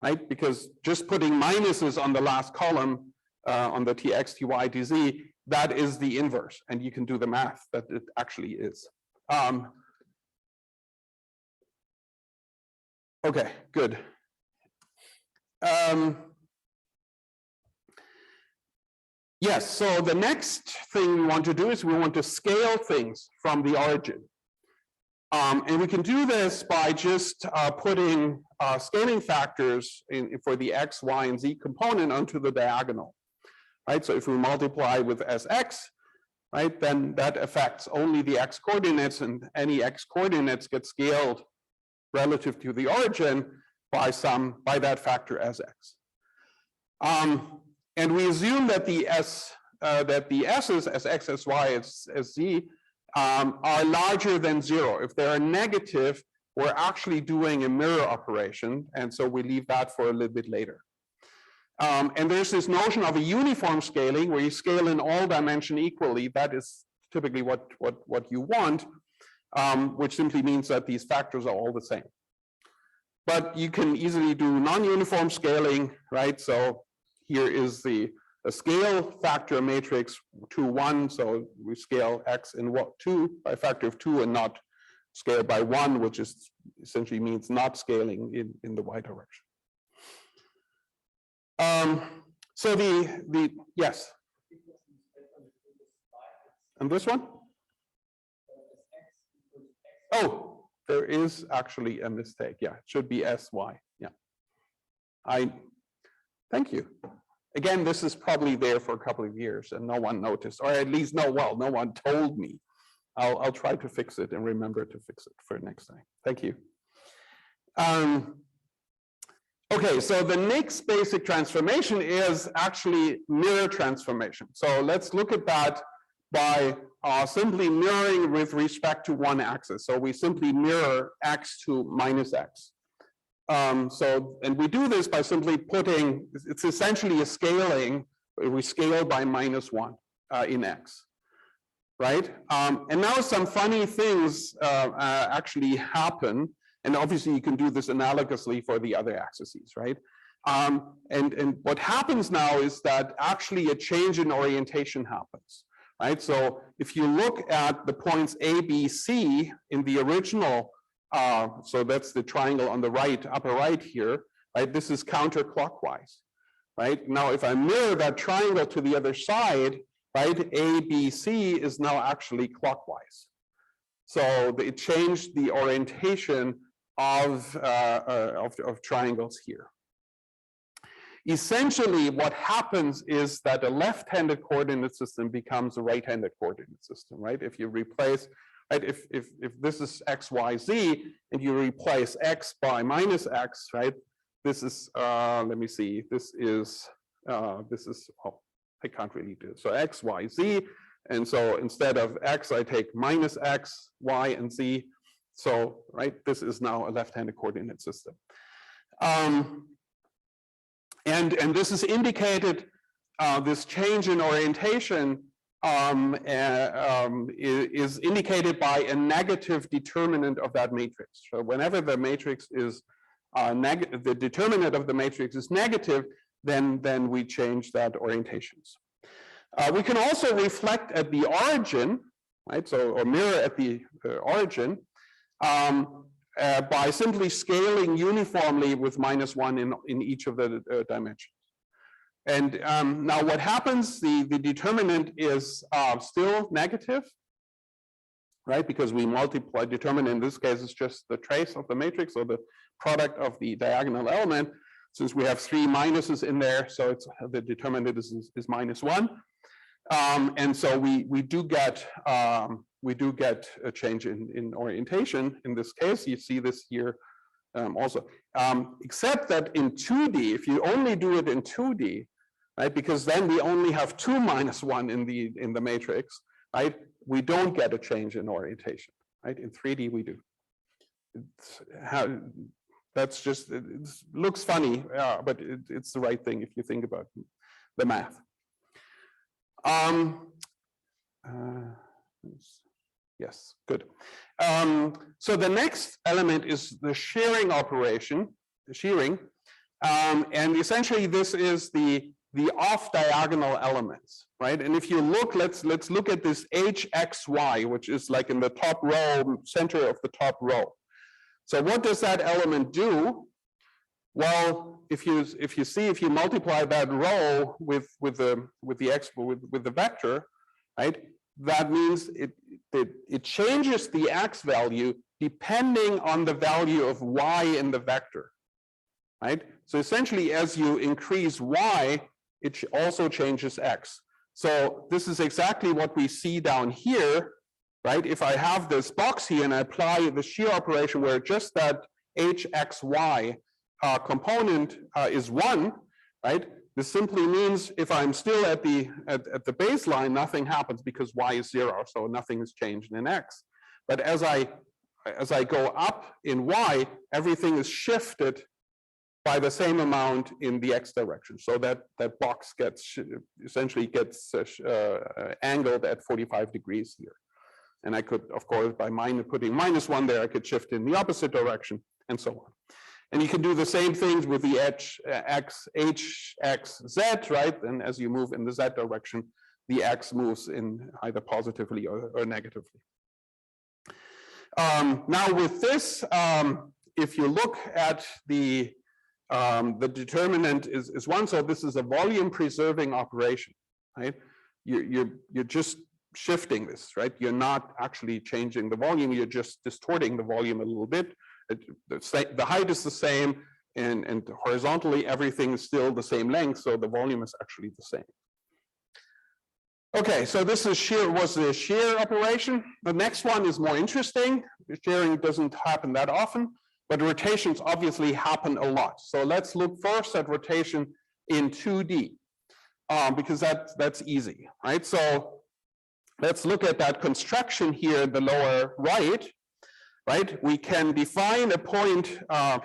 right? Because just putting minuses on the last column on the Tx, Ty, Tz, that is the inverse, and you can do the math that it actually is. Okay, good. Yes, so the next thing we want to do is we want to scale things from the origin. And we can do this by just putting scaling factors for the x, y, and z component onto the diagonal, right? So if we multiply with Sx, right, then that affects only the x coordinates, and any x coordinates get scaled relative to the origin by that factor Sx. And we assume that the s's, Sx, Sy, Sz, are larger than 0. If they are negative, we're actually doing a mirror operation, and so we leave that for a little bit later. And there's this notion of a uniform scaling, where you scale in all dimension equally. That is typically what you want, which simply means that these factors are all the same. But you can easily do non-uniform scaling, right? So here is a scale factor matrix 2, 1. So we scale x in 2 by a factor of 2 and not scale by 1, which is essentially means not scaling in the y direction. So yes. And this one? Oh, there is actually a mistake. Yeah, it should be SY. Yeah. Thank you. Again, this is probably there for a couple of years and no one noticed, or at least no one told me. I'll try to fix it and remember to fix it for next time. Thank you. Okay, so the next basic transformation is actually mirror transformation. So let's look at that by simply mirroring with respect to one axis. So we simply mirror x to minus x. And we do this by simply putting, it's essentially a scaling, we scale by -1 in x, right? And now some funny things actually happen, and obviously you can do this analogously for the other axes, right? And what happens now is that actually a change in orientation happens, right? So if you look at the points A, B, C in the original, so that's the triangle on the right, upper right here, right? This is counterclockwise, right? Now, if I mirror that triangle to the other side, right, A, B, C is now actually clockwise. So it changed the orientation of triangles here. Essentially, what happens is that a left-handed coordinate system becomes a right-handed coordinate system, right? If you replace, right, if this is x, y, z, and you replace x by minus x, right? This is, let me see, this is, oh, I can't really do it. So x, y, z, and so instead of x, I take minus x, y, and z. So, right, this is now a left-handed coordinate system. And this is indicated, this change in orientation is indicated by a negative determinant of that matrix. So whenever the matrix is the determinant of the matrix is negative, then we change that orientations. We can also reflect at the origin, right? So, or mirror at the origin by simply scaling uniformly with -1 in each of the dimensions. And now what happens, the determinant is still negative, right? Because we multiply, determinant in this case is just the trace of the matrix or the product of the diagonal element. Since we have 3 minuses in there, so it's the determinant is -1. And so we do get a change in orientation. In this case, you see this here also, except that in 2D, if you only do it in 2D, right? Because then we only have 2 -1 in the matrix, right? We don't get a change in orientation, right? In 3D we do. That's just, it looks funny, but it's the right thing if you think about the math. Yes, good. So the next element is the shearing operation, the shearing. And essentially this is the off-diagonal elements, right? And if you look, let's look at this HXY, which is like in the top row, center of the top row. So what does that element do? Well, if you multiply that row with the vector, right? That means it changes the x value depending on the value of y in the vector, right? So essentially, as you increase y, it also changes x. So this is exactly what we see down here, right? If I have this box here and I apply the shear operation where just that HXY component is 1, right? This simply means if I'm still at the baseline, nothing happens because y is 0, so nothing is changed in x. But as I go up in y, everything is shifted by the same amount in the x direction. So that box essentially gets angled at 45 degrees here. And I could, of course, by putting -1 there, I could shift in the opposite direction and so on. And you can do the same things with the edge HXZ, right? And as you move in the Z direction, the X moves in either positively or negatively. Now with this, if you look at the the determinant is 1, so this is a volume preserving operation, right? You're just shifting this, right? You're not actually changing the volume, you're just distorting the volume a little bit. The height is the same, and horizontally everything is still the same length, so the volume is actually the same. Okay, so this is was the shear operation. The next one is more interesting. Shearing doesn't happen that often, but rotations obviously happen a lot. So let's look first at rotation in 2D, because that's easy, right? So let's look at that construction here in the lower right, right? We can define a point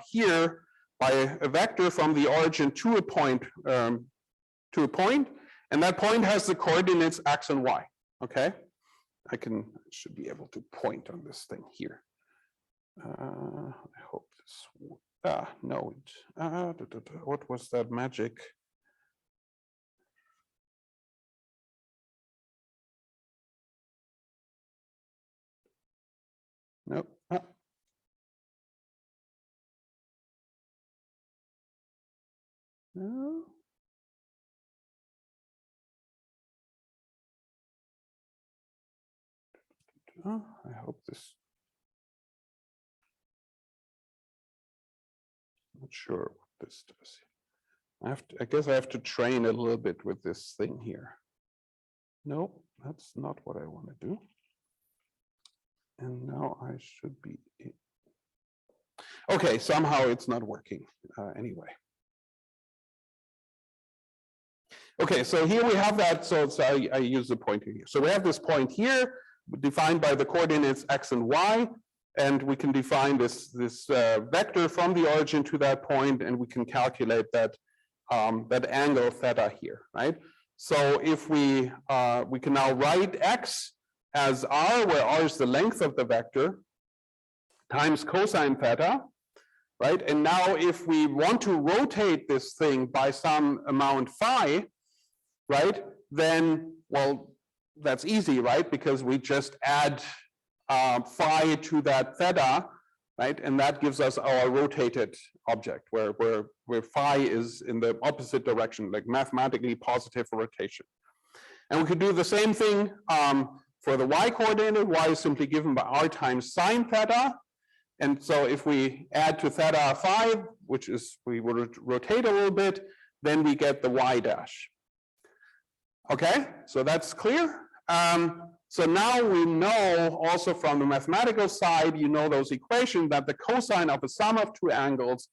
here by a vector from the origin to a point, and that point has the coordinates x and y, okay? I should be able to point on this thing here. I hope this, no, what was that magic? Nope. No. Oh, I hope this. Not sure what this does. I guess I have to train a little bit with this thing here. Nope, that's not what I want to do. And now I should be. Okay, somehow it's not working anyway. Okay, so here we have that. So I use the pointer here. So we have this point here defined by the coordinates x and y, and we can define this vector from the origin to that point, and we can calculate that angle theta here, right? So if we can now write x as r, where r is the length of the vector, times cosine theta, right? And now if we want to rotate this thing by some amount phi, right, then, well, that's easy, right? Because we just add phi to that theta, right? And that gives us our rotated object, where phi is in the opposite direction, like mathematically positive rotation. And we could do the same thing for the y coordinate. Y is simply given by r times sine theta. And so if we add to theta phi, which is, we would rotate a little bit, then we get the y dash. Okay, so that's clear. So now we know also from the mathematical side, you know those equations, that the cosine of a sum of two angles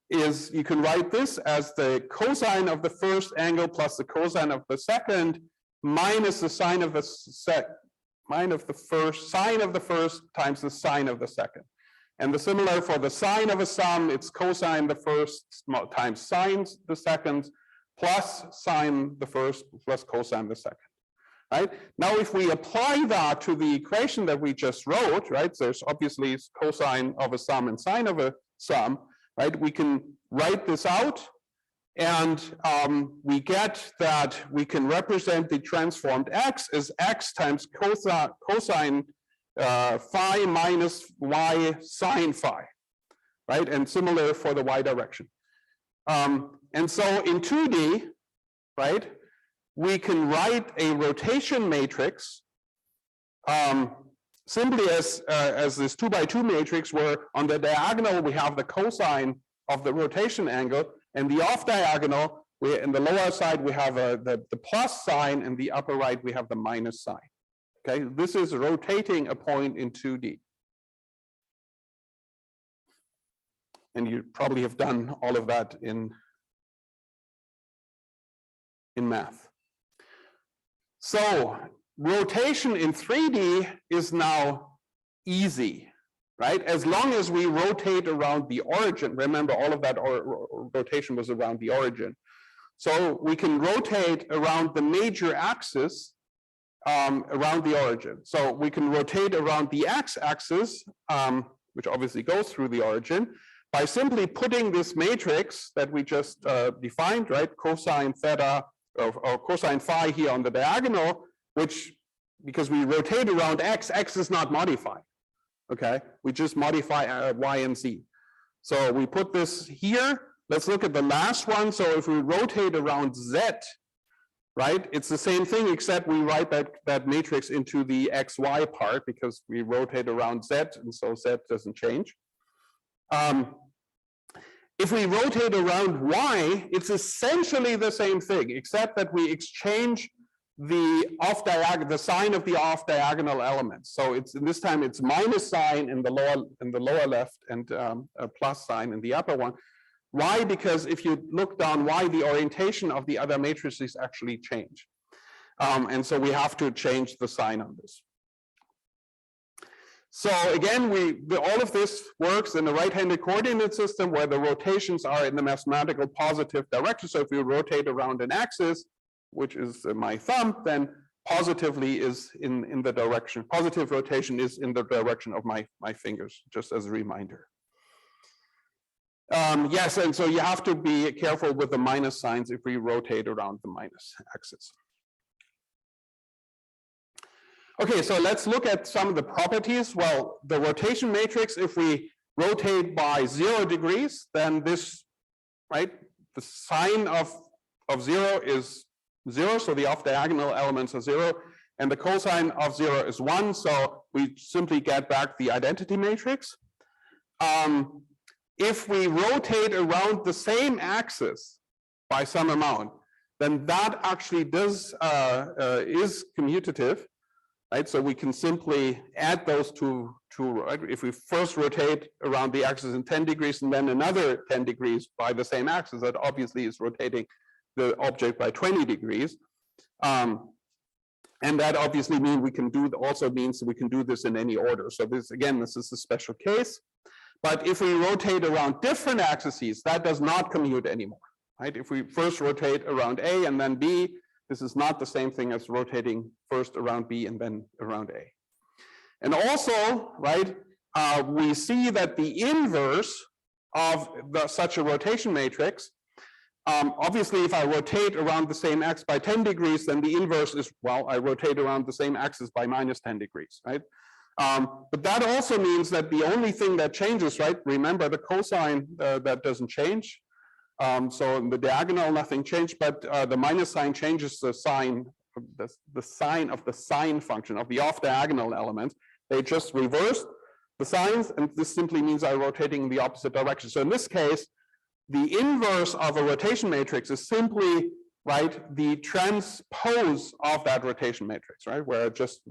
is, you can write this as the cosine of the first angle plus the cosine of the second minus the sine of the sine of the first times the sine of the second. And the similar for the sine of a sum, it's cosine the first times sine the second plus sine the first plus cosine the second. Right? Now, if we apply that to the equation that we just wrote, right? There's obviously cosine of a sum and sine of a sum, right? We can write this out, and we get that we can represent the transformed x as x times cosine phi minus y sine phi, right? And similar for the y direction. And so in 2D, right, we can write a rotation matrix simply as this 2x2 matrix, where on the diagonal we have the cosine of the rotation angle, and the off diagonal, in the lower side we have the plus sign, and the upper right we have the minus sign. Okay, this is rotating a point in 2D. And you probably have done all of that in math. So rotation in 3D is now easy, right? As long as we rotate around the origin. Remember, all of that rotation was around the origin. So we can rotate around the major axis around the origin. So we can rotate around the x-axis, which obviously goes through the origin, by simply putting this matrix that we just defined, right? Cosine theta or cosine phi here on the diagonal, which, because we rotate around x, x is not modified, okay? We just modify y and z. So we put this here, let's look at the last one. So if we rotate around Z, right, it's the same thing, except we write that matrix into the XY part because we rotate around Z, and so Z doesn't change. If we rotate around Y, it's essentially the same thing, except that we exchange the sign of the off diagonal elements. So it's this time it's minus sign in the lower left and a plus sign in the upper one. Why? Because if you look down Y, the orientation of the other matrices actually change. And so we have to change the sign on this. So again, all of this works in the right-handed coordinate system where the rotations are in the mathematical positive direction. So if we rotate around an axis, which is my thumb, then positively is in the direction, positive rotation is in the direction of my fingers, just as a reminder. Yes, and so you have to be careful with the minus signs if we rotate around the minus axis. Okay, so let's look at some of the properties. Well, the rotation matrix, if we rotate by 0 degrees, then this, right, the sign of 0 is 0, so the off-diagonal elements are 0, and the cosine of 0 is 1, so we simply get back the identity matrix. If we rotate around the same axis by some amount, then that actually is commutative. Right, so we can simply add those two, right? If we first rotate around the axis in 10 degrees and then another 10 degrees by the same axis, that obviously is rotating the object by 20 degrees. And that obviously means also means we can do this in any order. So this is a special case. But if we rotate around different axes, that does not commute anymore. Right? If we first rotate around A and then B, this is not the same thing as rotating first around B and then around A. And also, right, we see that the inverse of such a rotation matrix, obviously if I rotate around the same x by 10 degrees, then the inverse is, well, I rotate around the same axis by minus 10 degrees, right? But that also means that the only thing that changes, right, remember the cosine, that doesn't change. So in the diagonal, nothing changed, but the minus sign changes the sign, the sign of the sine function of the off-diagonal element. They just reverse the signs, and this simply means I'm rotating in the opposite direction. So in this case, the inverse of a rotation matrix is simply, right, the transpose of that rotation matrix, right, where I just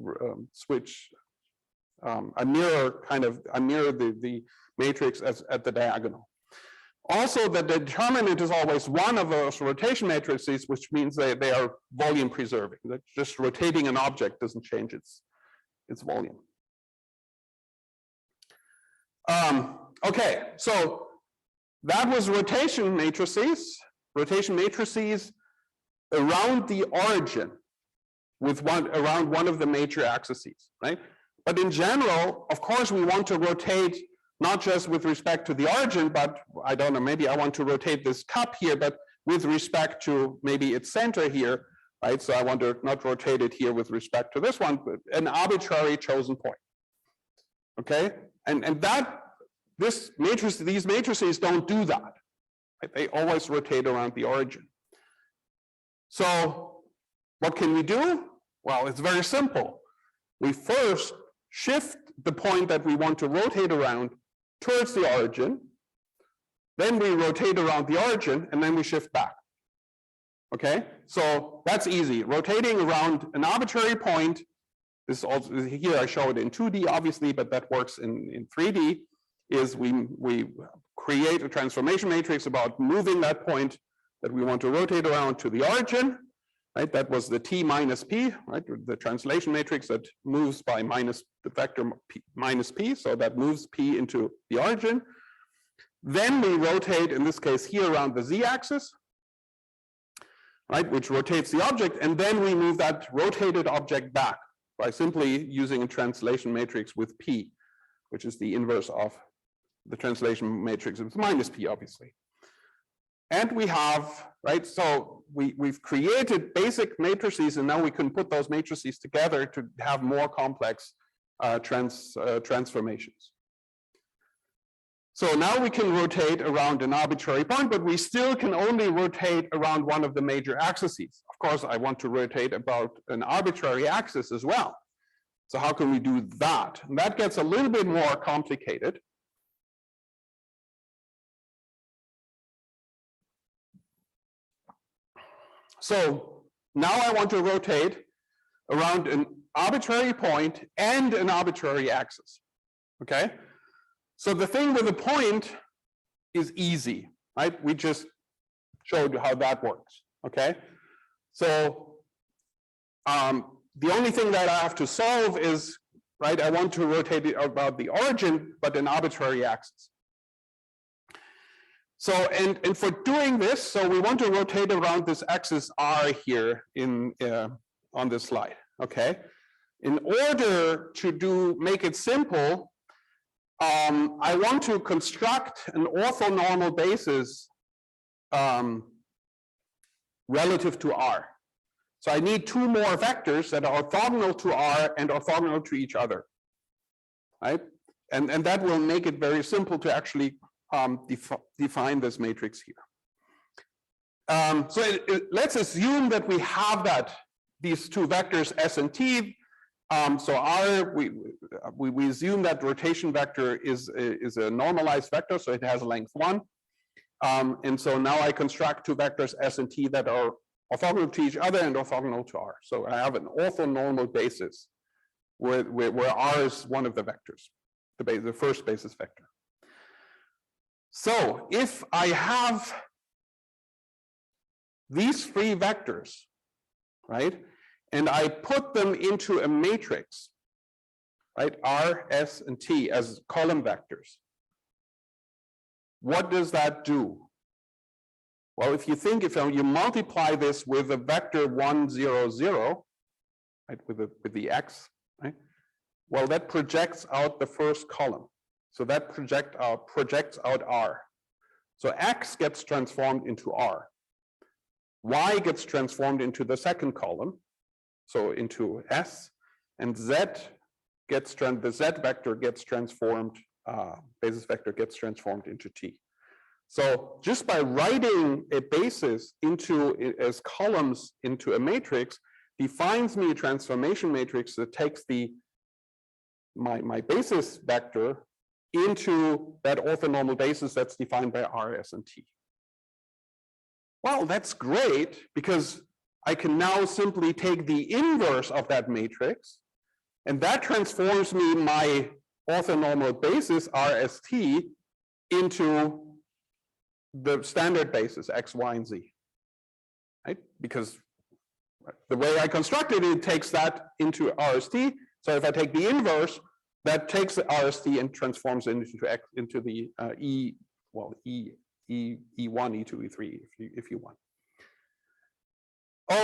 switch, I mirror the matrix at the diagonal. Also, the determinant is always one of those rotation matrices, which means they are volume preserving. That just rotating an object doesn't change its volume. Okay, so that was rotation matrices around the origin around one of the major axes, right? But in general, of course, we want to rotate not just with respect to the origin, but I don't know, maybe I want to rotate this cup here, but with respect to maybe its center here, right? So I want to not rotate it here with respect to this one, but an arbitrary chosen point. Okay, and these matrices don't do that. Right? They always rotate around the origin. So what can we do? Well, it's very simple. We first shift the point that we want to rotate around towards the origin, then we rotate around the origin, and then we shift back. Okay, so that's easy. Rotating around an arbitrary point, this also here I show it in 2D obviously, but that works in 3D, is we create a transformation matrix about moving that point that we want to rotate around to the origin. Right, that was the t minus p, right? The translation matrix that moves by the vector p, minus p, so that moves p into the origin. Then we rotate, in this case here, around the z-axis, right, which rotates the object, and then we move that rotated object back by simply using a translation matrix with p, which is the inverse of the translation matrix with minus p, obviously. And we have, right, so we've created basic matrices, and now we can put those matrices together to have more complex transformations. So now we can rotate around an arbitrary point, but we still can only rotate around one of the major axes. Of course, I want to rotate about an arbitrary axis as well. So how can we do that? And that gets a little bit more complicated. So now I want to rotate around an arbitrary point and an arbitrary axis. Okay? So the thing with the point is easy, right? We just showed you how that works. Okay? So the only thing that I have to solve is, right, I want to rotate it about the origin, but an arbitrary axis. So, and for doing this, so we want to rotate around this axis R here on this slide, okay? In order to make it simple, I want to construct an orthonormal basis relative to R. So I need two more vectors that are orthogonal to R and orthogonal to each other, right? And that will make it very simple to actually define this matrix here. So let's assume that we have these two vectors S and T. So R, we assume that rotation vector is a normalized vector, so it has length 1. And so now I construct two vectors S and T that are orthogonal to each other and orthogonal to R. So I have an orthonormal basis where R is one of the vectors, the first basis vector. So if I have these three vectors, right, and I put them into a matrix, right, R, S, and T as column vectors, what does that do? Well, if you you multiply this with a vector 1, 0, 0, right, with the X, right, well, that projects out the first column. So that projects out R. So X gets transformed into R. Y gets transformed into the second column, so into S, and the Z vector gets transformed, basis vector gets transformed into T. So just by writing a basis as columns into a matrix defines me a transformation matrix that takes my basis vector into that orthonormal basis that's defined by R, S, and T. Well, that's great because I can now simply take the inverse of that matrix, and that transforms me my orthonormal basis RST into the standard basis X, Y, and Z, right? Because the way I constructed it takes that into RST. So if I take the inverse, that takes the RST and transforms it into the E1, E2, E3, if you want.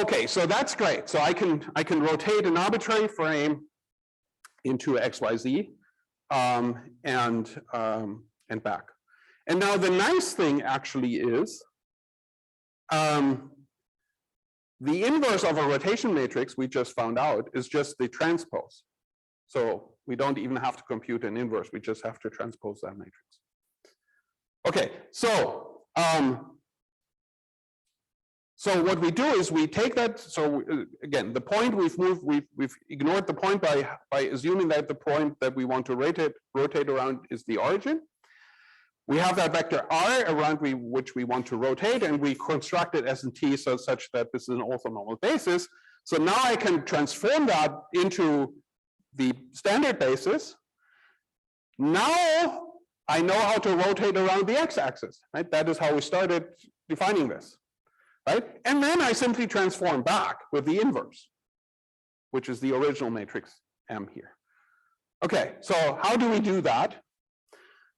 Okay, so that's great. So I can rotate an arbitrary frame into XYZ and back. And now the nice thing actually is the inverse of a rotation matrix we just found out is just the transpose. So we don't even have to compute an inverse, we just have to transpose that matrix. Okay, so what we do is we take that, so again, the point we've ignored the point by assuming that the point that we want to rotate around is the origin. We have that vector R around which we want to rotate, and we constructed S and T such that this is an orthonormal basis. So now I can transform that into the standard basis. Now I know how to rotate around the x-axis, right? That is how we started defining this, right? And then I simply transform back with the inverse, which is the original matrix M here. Okay, so how do we do that?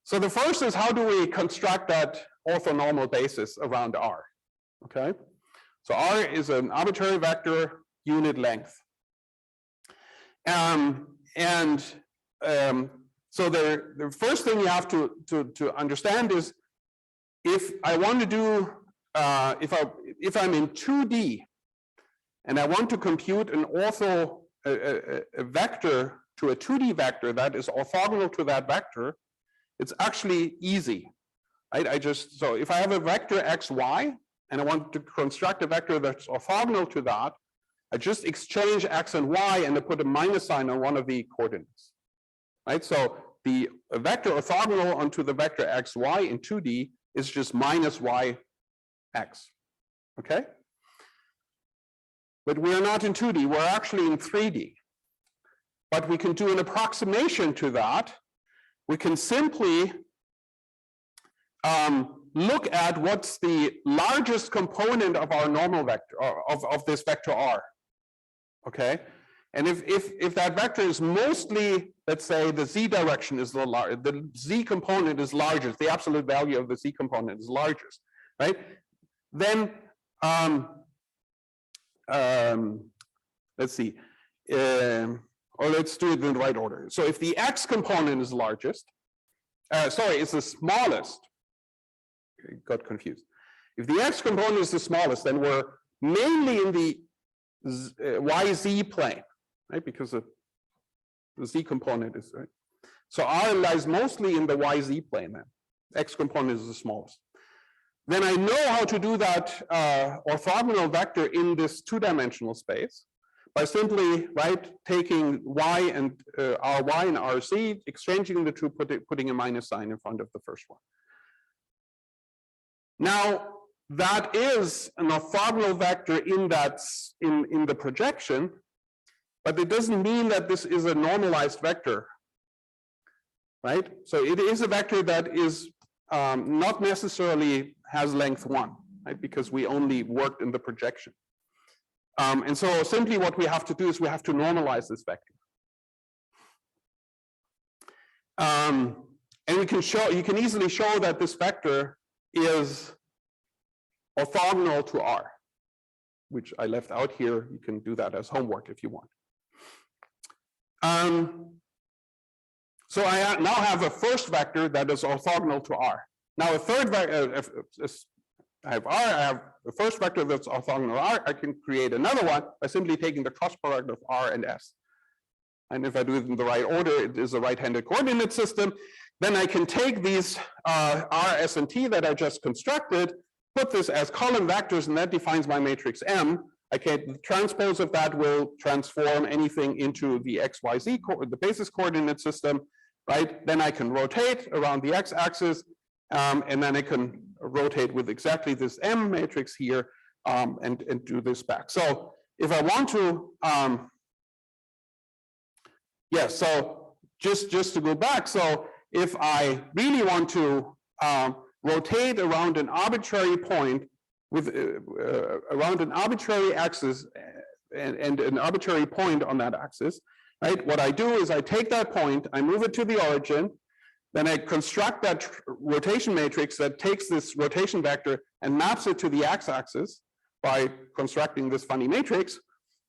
So the first is, how do we construct that orthonormal basis around R? Okay, so R is an arbitrary vector unit length. So the first thing you have to understand is, if I want to do, if I'm in 2D and I want to compute an a vector to a 2D vector that is orthogonal to that vector, It's actually easy, right? So if I have a vector xy and I want to construct a vector that's orthogonal to that, I just exchange x and y and I put a minus sign on one of the coordinates, right? So the vector orthogonal onto the vector xy in 2D is just minus y x, okay? But we're not in 2D, we're actually in 3D. But we can do an approximation to that. We can simply look at what's the largest component of our normal vector, of this vector R, okay? And if that vector is mostly, let's say the z direction is the z component is largest, the absolute value of the z component is largest, right? Then, let's see, or let's do it in the right order. So if the x component is largest, it's the smallest, got confused. If the x component is the smallest, then we're mainly in the yz plane, right? Because the z component is, right? So R lies mostly in the yz plane then. X component is the smallest. Then I know how to do that orthogonal vector in this two-dimensional space by simply, right, taking y and ry and rc, exchanging the two, putting a minus sign in front of the first one. Now, that is an orthogonal vector in that in the projection, but it doesn't mean that this is a normalized vector, right? So it is a vector that is not necessarily has length 1, right? Because we only worked in the projection. And so simply what we have to do is we have to normalize this vector. And we can show, you can easily show that this vector is orthogonal to R, which I left out here. You can do that as homework if you want. So I now have a first vector that is orthogonal to R. Now a third vector, I have R, I have the first vector that's orthogonal to R. I can create another one by simply taking the cross product of R and S. And if I do it in the right order, it is a right-handed coordinate system. Then I can take these R, S, and T that I just constructed, put this as column vectors, and that defines my matrix M. The transpose of that will transform anything into the X, Y, Z, the basis coordinate system, right? Then I can rotate around the x-axis, and then I can rotate with exactly this M matrix here, and do this back. So if I want to, so just to go back, so if I really want to rotate around an arbitrary point with around an arbitrary axis and an arbitrary point on that axis, right? What I do is I take that point, I move it to the origin, then I construct that rotation matrix that takes this rotation vector and maps it to the x-axis by constructing this funny matrix,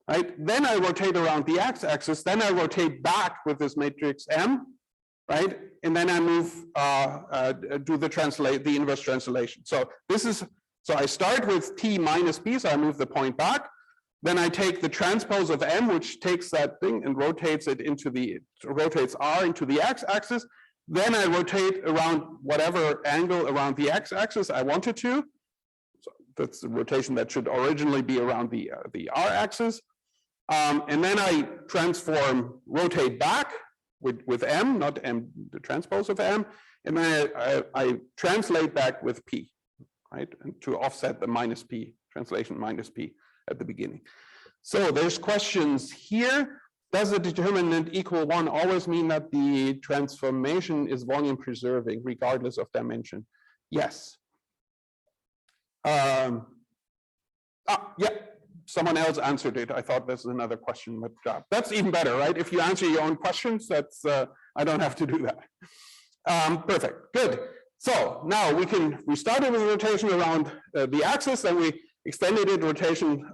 right? Then I rotate around the x-axis, then I rotate back with this matrix M, right? And then I move, do the inverse translation. So this is, so I start with T minus B, so I move the point back. Then I take the transpose of M, which takes that thing and rotates it into rotates R into the x-axis. Then I rotate around whatever angle around the x-axis I wanted to. So that's the rotation that should originally be around the r-axis. And then I rotate back with M, not M, the transpose of M. And then I translate back with P, right? And to offset the minus P, translation minus P at the beginning. So there's questions here. Does the determinant equal 1 always mean that the transformation is volume preserving regardless of dimension? Yes. Yeah, someone else answered it. I thought this is another question, but that's even better, right? If you answer your own questions, that's I don't have to do that. Perfect, good. So now we started with rotation around the axis, and we extended it rotation,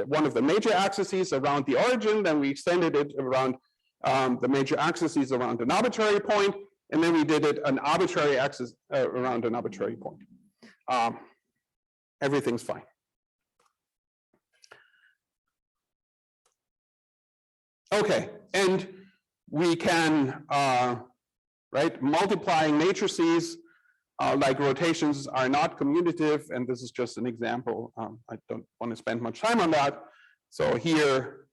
one of the major axes around the origin, then we extended it around the major axes around an arbitrary point, and then we did it an arbitrary axis around an arbitrary point. Everything's fine. Okay, and we can right? Multiplying matrices like rotations are not commutative, and this is just an example. I don't want to spend much time on that. So here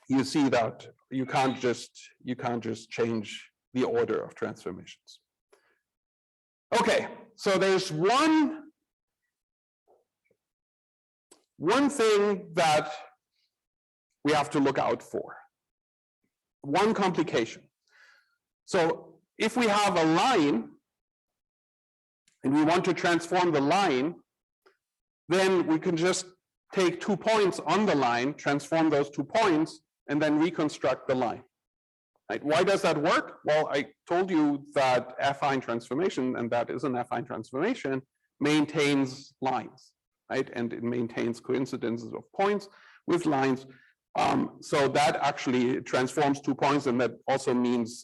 you see that you can't just change the order of transformations. Okay, so there's one thing that we have to look out for. One complication. So if we have a line and we want to transform the line, then we can just take 2 points on the line, transform those 2 points, and then reconstruct the line. Right? Why does that work? Well, I told you that affine transformation, and that is an affine transformation, maintains lines, right? And it maintains coincidences of points with lines. So that actually transforms 2 points, and that also means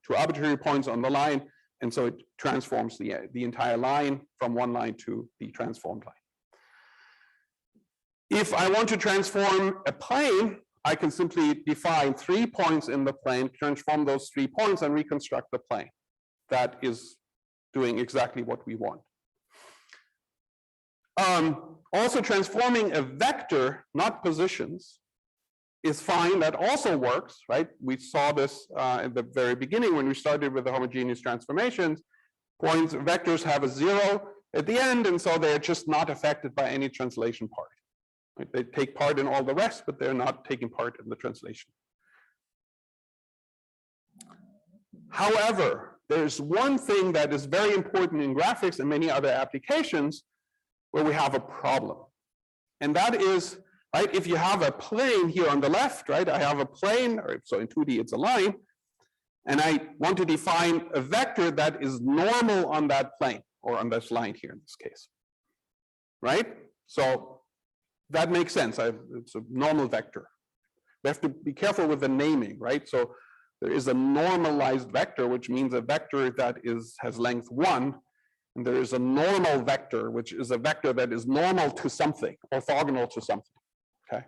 2 arbitrary points on the line. And so it transforms the entire line from one line to the transformed line. If I want to transform a plane, I can simply define 3 points in the plane, transform those 3 points, and reconstruct the plane. That is doing exactly what we want. Also, transforming a vector, not positions, is fine. That also works, right? We saw this at the very beginning when we started with the homogeneous transformations. Points, vectors have a 0 at the end, and so they're just not affected by any translation part. Right? They take part in all the rest, but they're not taking part in the translation. However, there's one thing that is very important in graphics and many other applications where we have a problem. And that is, right, if you have a plane here on the left, right, I have a plane, or so in 2D it's a line, and I want to define a vector that is normal on that plane, or on this line here in this case, right? So that makes sense. It's a normal vector. We have to be careful with the naming, right? So there is a normalized vector, which means a vector that has length 1, and there is a normal vector, which is a vector that is normal to something, orthogonal to something. Okay.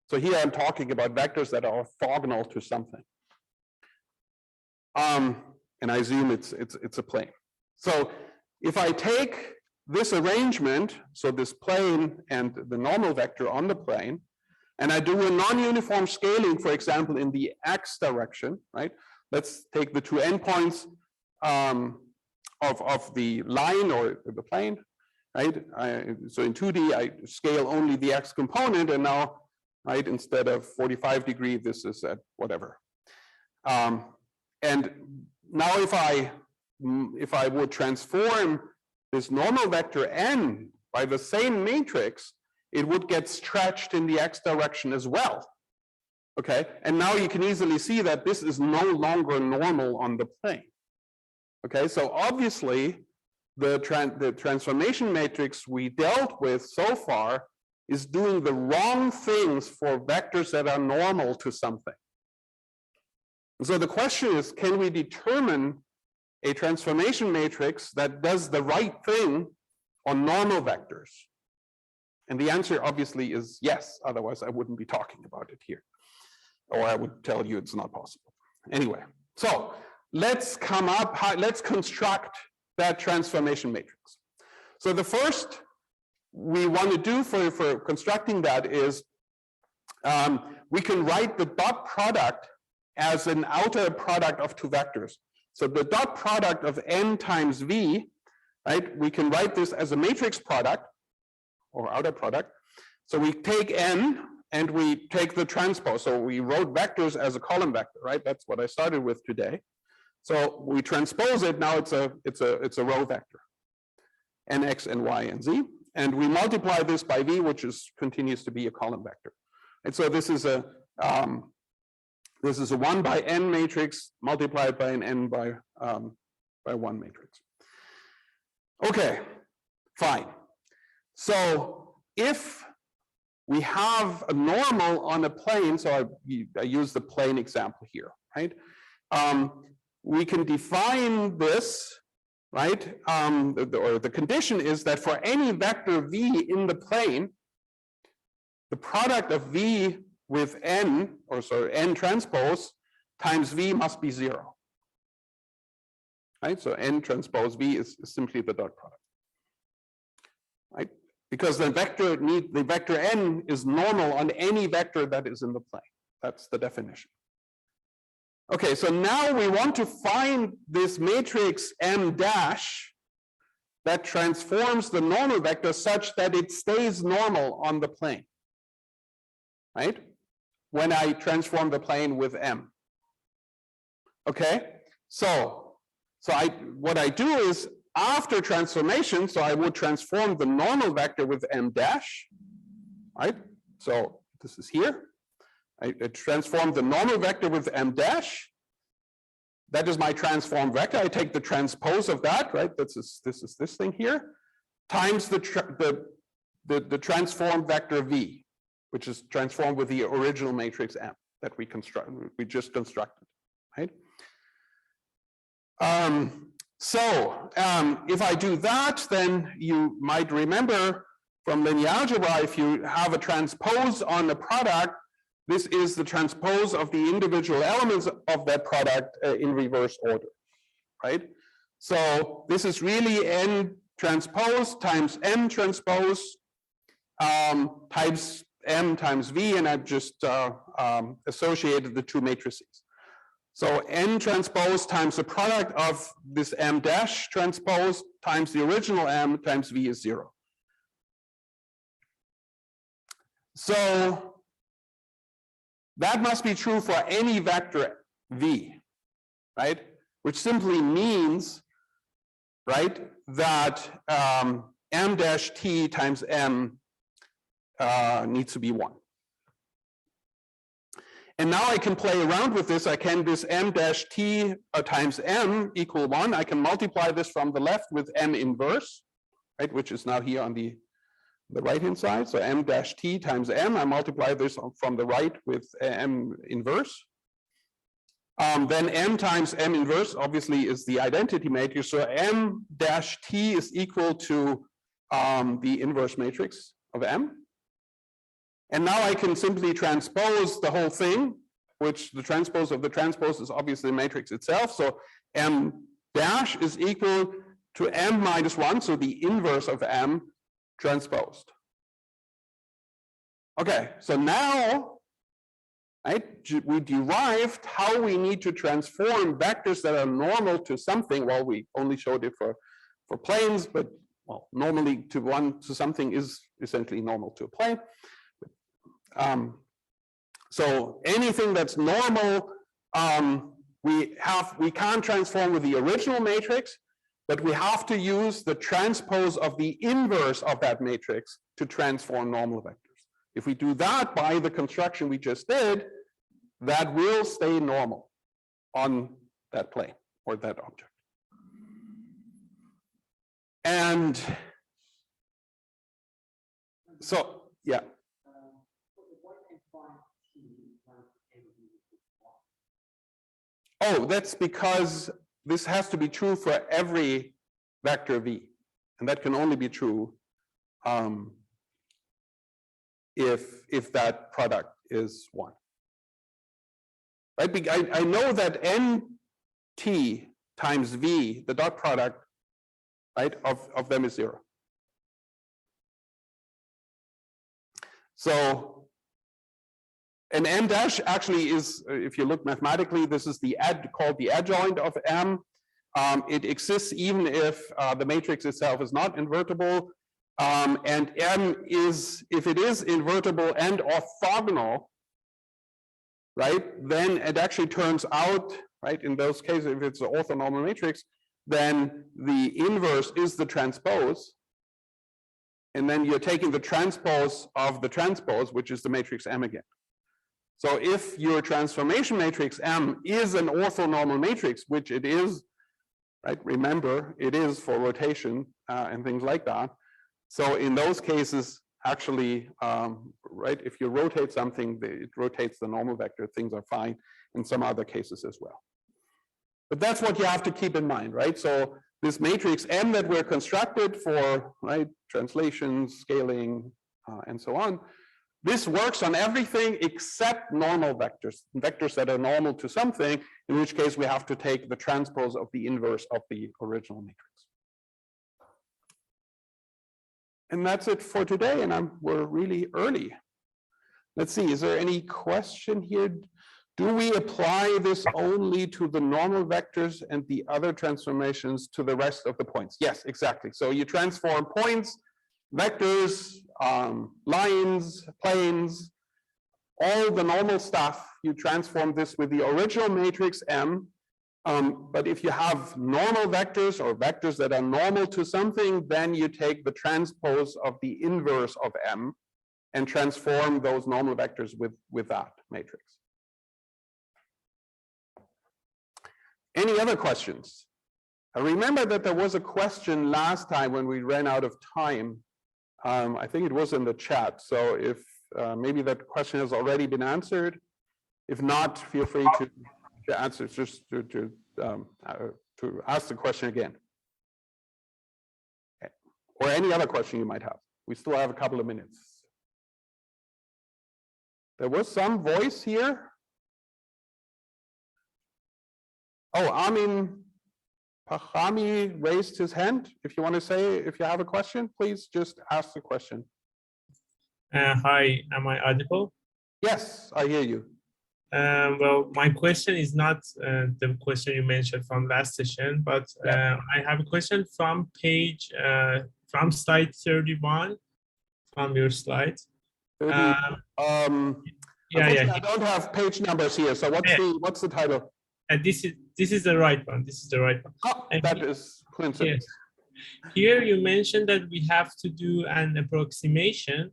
So here I'm talking about vectors that are orthogonal to something. And I assume it's a plane. So if I take this arrangement, so this plane and the normal vector on the plane, and I do a non-uniform scaling, for example, in the x direction, right? Let's take the 2 endpoints of the line or the plane, right? So in 2D, I scale only the x component, and now, right, instead of 45 degree, this is at whatever. And now if I would transform this normal vector n by the same matrix, it would get stretched in the x direction as well. Okay, and now you can easily see that this is no longer normal on the plane. Okay, so obviously the transformation matrix we dealt with so far is doing the wrong things for vectors that are normal to something. And so the question is, can we determine a transformation matrix that does the right thing on normal vectors? And the answer obviously is yes, otherwise I wouldn't be talking about it here. Or I would tell you it's not possible. Anyway, so let's construct that transformation matrix. So the first we want to do for constructing that is we can write the dot product as an outer product of 2 vectors. So the dot product of n times v, right, we can write this as a matrix product or outer product. So we take n and we take the transpose. So we wrote vectors as a column vector, right? That's what I started with today. So we transpose it, now it's a row vector, nx, ny, and z. And we multiply this by v, which continues to be a column vector. And so this is a 1 by n matrix multiplied by an n by 1 matrix. Okay, fine. So if we have a normal on a plane, so I use the plane example here, right? We can define this, right? Or the condition is that for any vector v in the plane, the product of v with n, or so n transpose times v must be 0. right? So N transpose V is simply the dot product, right? Because the vector N is normal on any vector that is in the plane. That's the definition. Okay, so now we want to find this matrix M dash that transforms the normal vector such that it stays normal on the plane, right? When I transform the plane with M. Okay, so what I do is after transformation, so I would transform the normal vector with M dash, right? So this is here. I transform the normal vector with M dash. That is my transform vector. I take the transpose of that, right? This is this thing here, times the transform vector V, which is transformed with the original matrix M that we just constructed, right? If I do that, then you might remember from linear algebra, if you have a transpose on the product, this is the transpose of the individual elements of that product in reverse order, right? So this is really N transpose times M transpose times M times V, and I've just associated the two matrices. So N transpose times the product of this M dash transpose times the original M times V is 0. So that must be true for any vector V, right? Which simply means, right, that M dash T times M needs to be 1. And now I can play around with this. I can this M dash T times M equal 1. I can multiply this from the left with M inverse, right, which is now here on the right-hand side. So M dash T times M, I multiply this from the right with M inverse. Then M times M inverse obviously is the identity matrix. So M dash T is equal to the inverse matrix of M. And now I can simply transpose the whole thing, which the transpose of the transpose is obviously the matrix itself. So M dash is equal to M minus 1, so the inverse of M transposed. Okay, so now, right, we derived how we need to transform vectors that are normal to something. Well, we only showed it for planes, but well, normally to something is essentially normal to a plane. So anything that's normal, we can't transform with the original matrix, but we have to use the transpose of the inverse of that matrix to transform normal vectors. If we do that by the construction we just did, that will stay normal on that plane or that object. And so, yeah. Oh, that's because this has to be true for every vector V, and that can only be true if that product is 1. Right? I know that NT times V, the dot product, right, of them is 0. So, and M dash actually is, if you look mathematically, this is called the adjoint of M. It exists even if the matrix itself is not invertible. And M is, if it is invertible and orthogonal, right, then it actually turns out, right, in those cases, if it's an orthonormal matrix, then the inverse is the transpose. And then you're taking the transpose of the transpose, which is the matrix M again. So if your transformation matrix M is an orthonormal matrix, which it is, right? Remember, it is for rotation and things like that. So in those cases, actually, right, if you rotate something, it rotates the normal vector, things are fine in some other cases as well. But that's what you have to keep in mind, right? So this matrix M that we're constructed for, right, translations, scaling, and so on, This works on everything except normal vectors, vectors that are normal to something, in which case we have to take the transpose of the inverse of the original matrix. And that's it for today, and we're really early. Let's see, is there any question here? Do we apply this only to the normal vectors and the other transformations to the rest of the points? Yes, exactly. So you transform points, vectors, lines, planes, all the normal stuff, you transform this with the original matrix M. But if you have normal vectors or vectors that are normal to something, then you take the transpose of the inverse of M and transform those normal vectors with that matrix. Any other questions? I remember that there was a question last time when we ran out of time. I think it was in the chat. So if maybe that question has already been answered. If not, feel free to answer, just to ask the question again. Or any other question you might have. We still have a couple of minutes. There was some voice here. Oh, Amin Pahami raised his hand. If you want to say, if you have a question, please just ask the question. Hi, am I audible? Yes, I hear you. Well, my question is not the question you mentioned from last session, but I have a question from page, from slide 31, from your slide. Yeah. I don't have page numbers here. So what's the title? This is the right one. This is the right one. Oh, and that is coincidence. Yes. Here you mentioned that we have to do an approximation,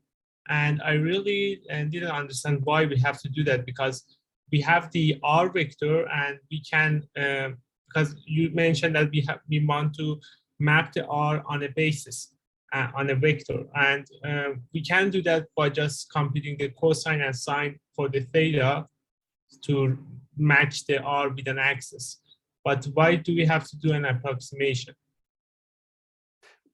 and I really didn't understand why we have to do that, because we have the R vector, and we can because you mentioned that we want to map the R on a basis, on a vector, and we can do that by just computing the cosine and sine for the theta to match the R with an axis. But why do we have to do an approximation?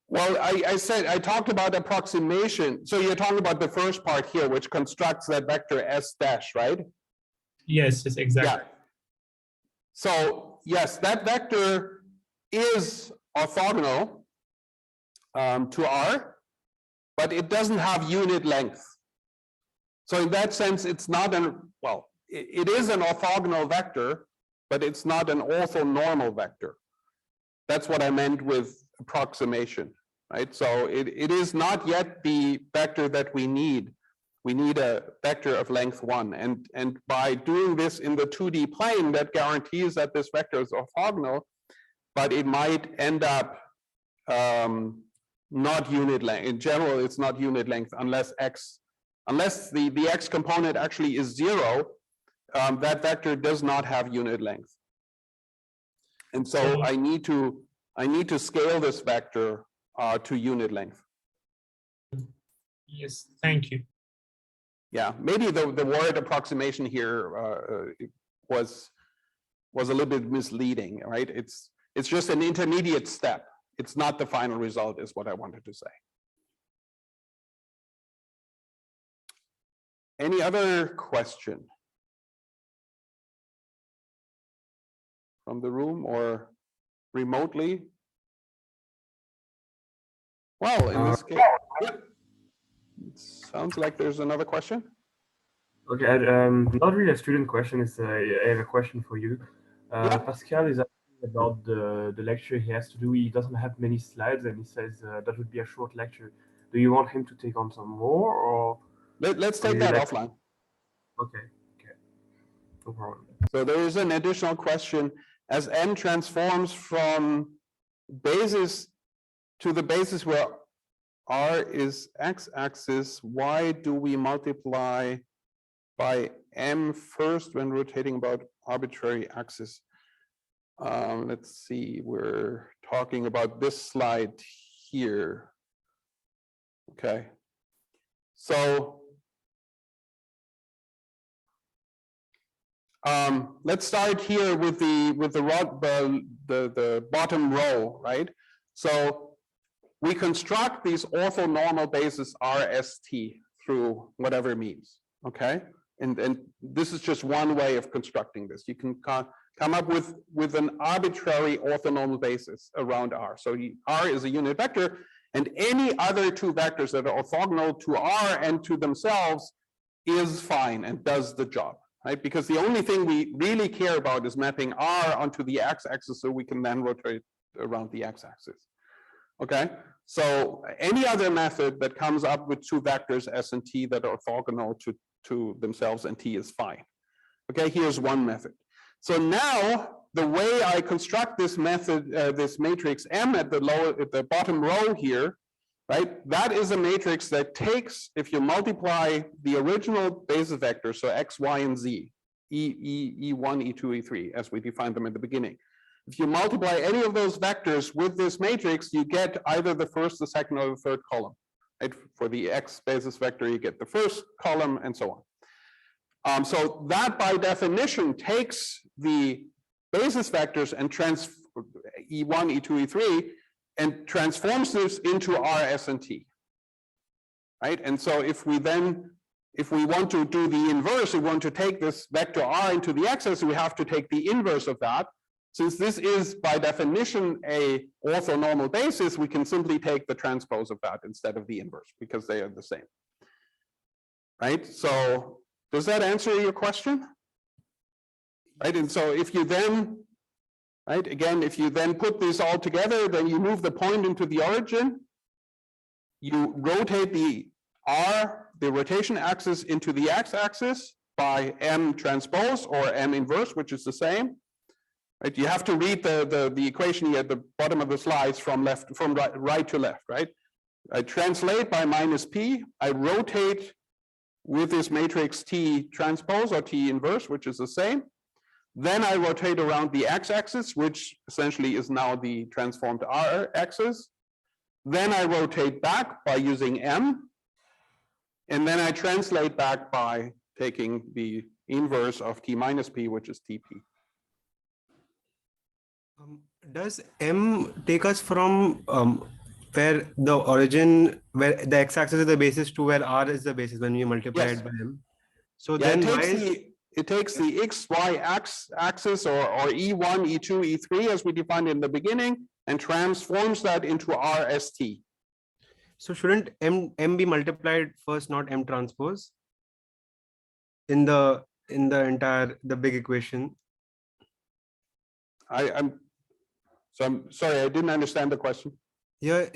Well, I talked about approximation. So you're talking about the first part here, which constructs that vector S dash, right? Yes, exactly. Yeah. So yes, that vector is orthogonal to R, but it doesn't have unit length. So in that sense, it's not it is an orthogonal vector, but it's not an orthonormal vector. That's what I meant with approximation, right? So it is not yet the vector that we need. We need a vector of length 1. And by doing this in the 2D plane, that guarantees that this vector is orthogonal, but it might end up not unit length. In general, it's not unit length unless the x component actually is 0. That vector does not have unit length. And so I need to scale this vector to unit length. Yes, thank you. Yeah, maybe the word approximation here was a little bit misleading, right? It's just an intermediate step. It's not the final result, is what I wanted to say. Any other question from the room or remotely? Well, in this case, yeah. It sounds like there's another question. Okay, not really a student question. I have a question for you. Yeah. Pascal is asking about the lecture he has to do. He doesn't have many slides, and he says that would be a short lecture. Do you want him to take on some more, or Let's take that offline. Okay, no problem. So there is an additional question. As n transforms from basis to the basis where R is x-axis, why do we multiply by m first when rotating about arbitrary axis? Let's see, we're talking about this slide here. Okay, so let's start here with the bottom row, right? So we construct these orthonormal bases RST through whatever means, okay? And this is just one way of constructing this. You can come up with an arbitrary orthonormal basis around R. So R is a unit vector, and any other two vectors that are orthogonal to R and to themselves is fine and does the job, right? Because the only thing we really care about is mapping R onto the x-axis so we can then rotate around the x-axis, okay? So any other method that comes up with two vectors S and T that are orthogonal to themselves and T is fine. Okay, here's one method. So now the way I construct this method, this matrix M at the bottom row here, right? That is a matrix that takes, if you multiply the original basis vector, so X, Y, and Z, E1, E2, E3, as we defined them at the beginning. If you multiply any of those vectors with this matrix, you get either the first, the second, or the third column. Right? For the X basis vector, you get the first column, and so on. So that, by definition, takes the basis vectors and E1, E2, E3, and transforms this into R, S, and T. Right? And so if we want to do the inverse, we want to take this vector R into the x-axis, we have to take the inverse of that. Since this is, by definition, a orthonormal basis, we can simply take the transpose of that instead of the inverse, because they are the same. Right? So does that answer your question? Right? And so if you then, right, again, if you then put this all together, then you move the point into the origin, you rotate the rotation axis into the x-axis by M transpose or M inverse, which is the same. Right? You have to read the equation here at the bottom of the slides from right to left, right? I translate by minus P, I rotate with this matrix T transpose or T inverse, which is the same. Then I rotate around the x-axis, which essentially is now the transformed R axis. Then I rotate back by using M. And then I translate back by taking the inverse of T minus P, which is TP. Does M take us from where the origin, where the x-axis is the basis, to where R is the basis when you multiply Yes. it by M? So Yeah, then it takes the X, Y axis or E1, E2, E3 as we defined in the beginning and transforms that into RST. So shouldn't M be multiplied first, not M transpose? In the entire big equation. I'm sorry, I didn't understand the question. Here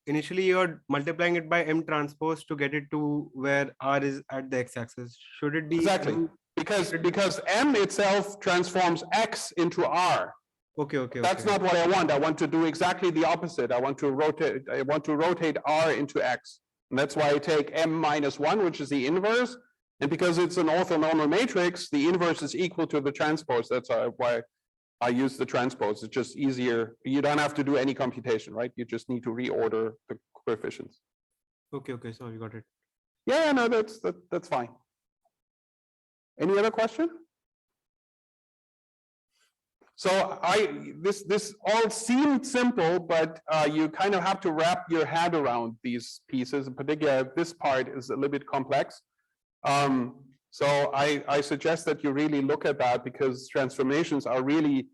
initially you're multiplying it by M transpose to get it to where R is at the x-axis. Should it be Exactly, M? because M itself transforms X into R. Okay. That's not what I want. I want to do exactly the opposite. I want to rotate R into X. And that's why I take M minus 1, which is the inverse. And because it's an orthonormal matrix, the inverse is equal to the transpose. That's why I use the transpose. It's just easier. You don't have to do any computation, right? You just need to reorder the coefficients. Okay, so you got it. Yeah, no, that's fine. Any other question? So this all seemed simple, but you kind of have to wrap your head around these pieces. In particular, this part is a little bit complex. So I suggest that you really look at that, because transformations are really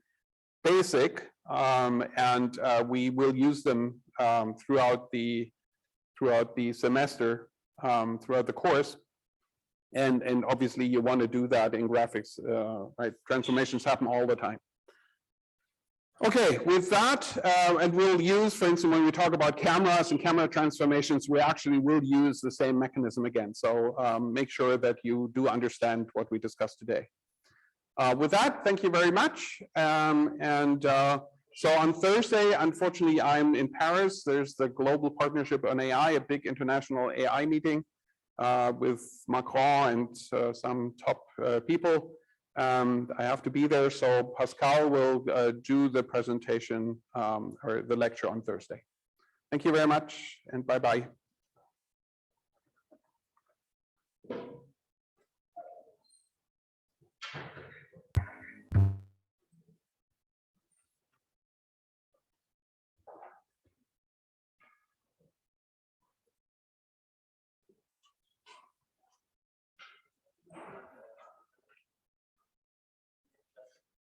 basic, and we will use them throughout the semester, throughout the course. And obviously you want to do that in graphics, right? Transformations happen all the time. Okay, with that, and we'll use, for instance, when we talk about cameras and camera transformations, we actually will use the same mechanism again. So make sure that you do understand what we discussed today. With that, thank you very much. So on Thursday, unfortunately, I'm in Paris. There's the Global Partnership on AI, a big international AI meeting with Macron and some top people. I have to be there, so Pascal will do the presentation or the lecture on Thursday. Thank you very much, and bye-bye.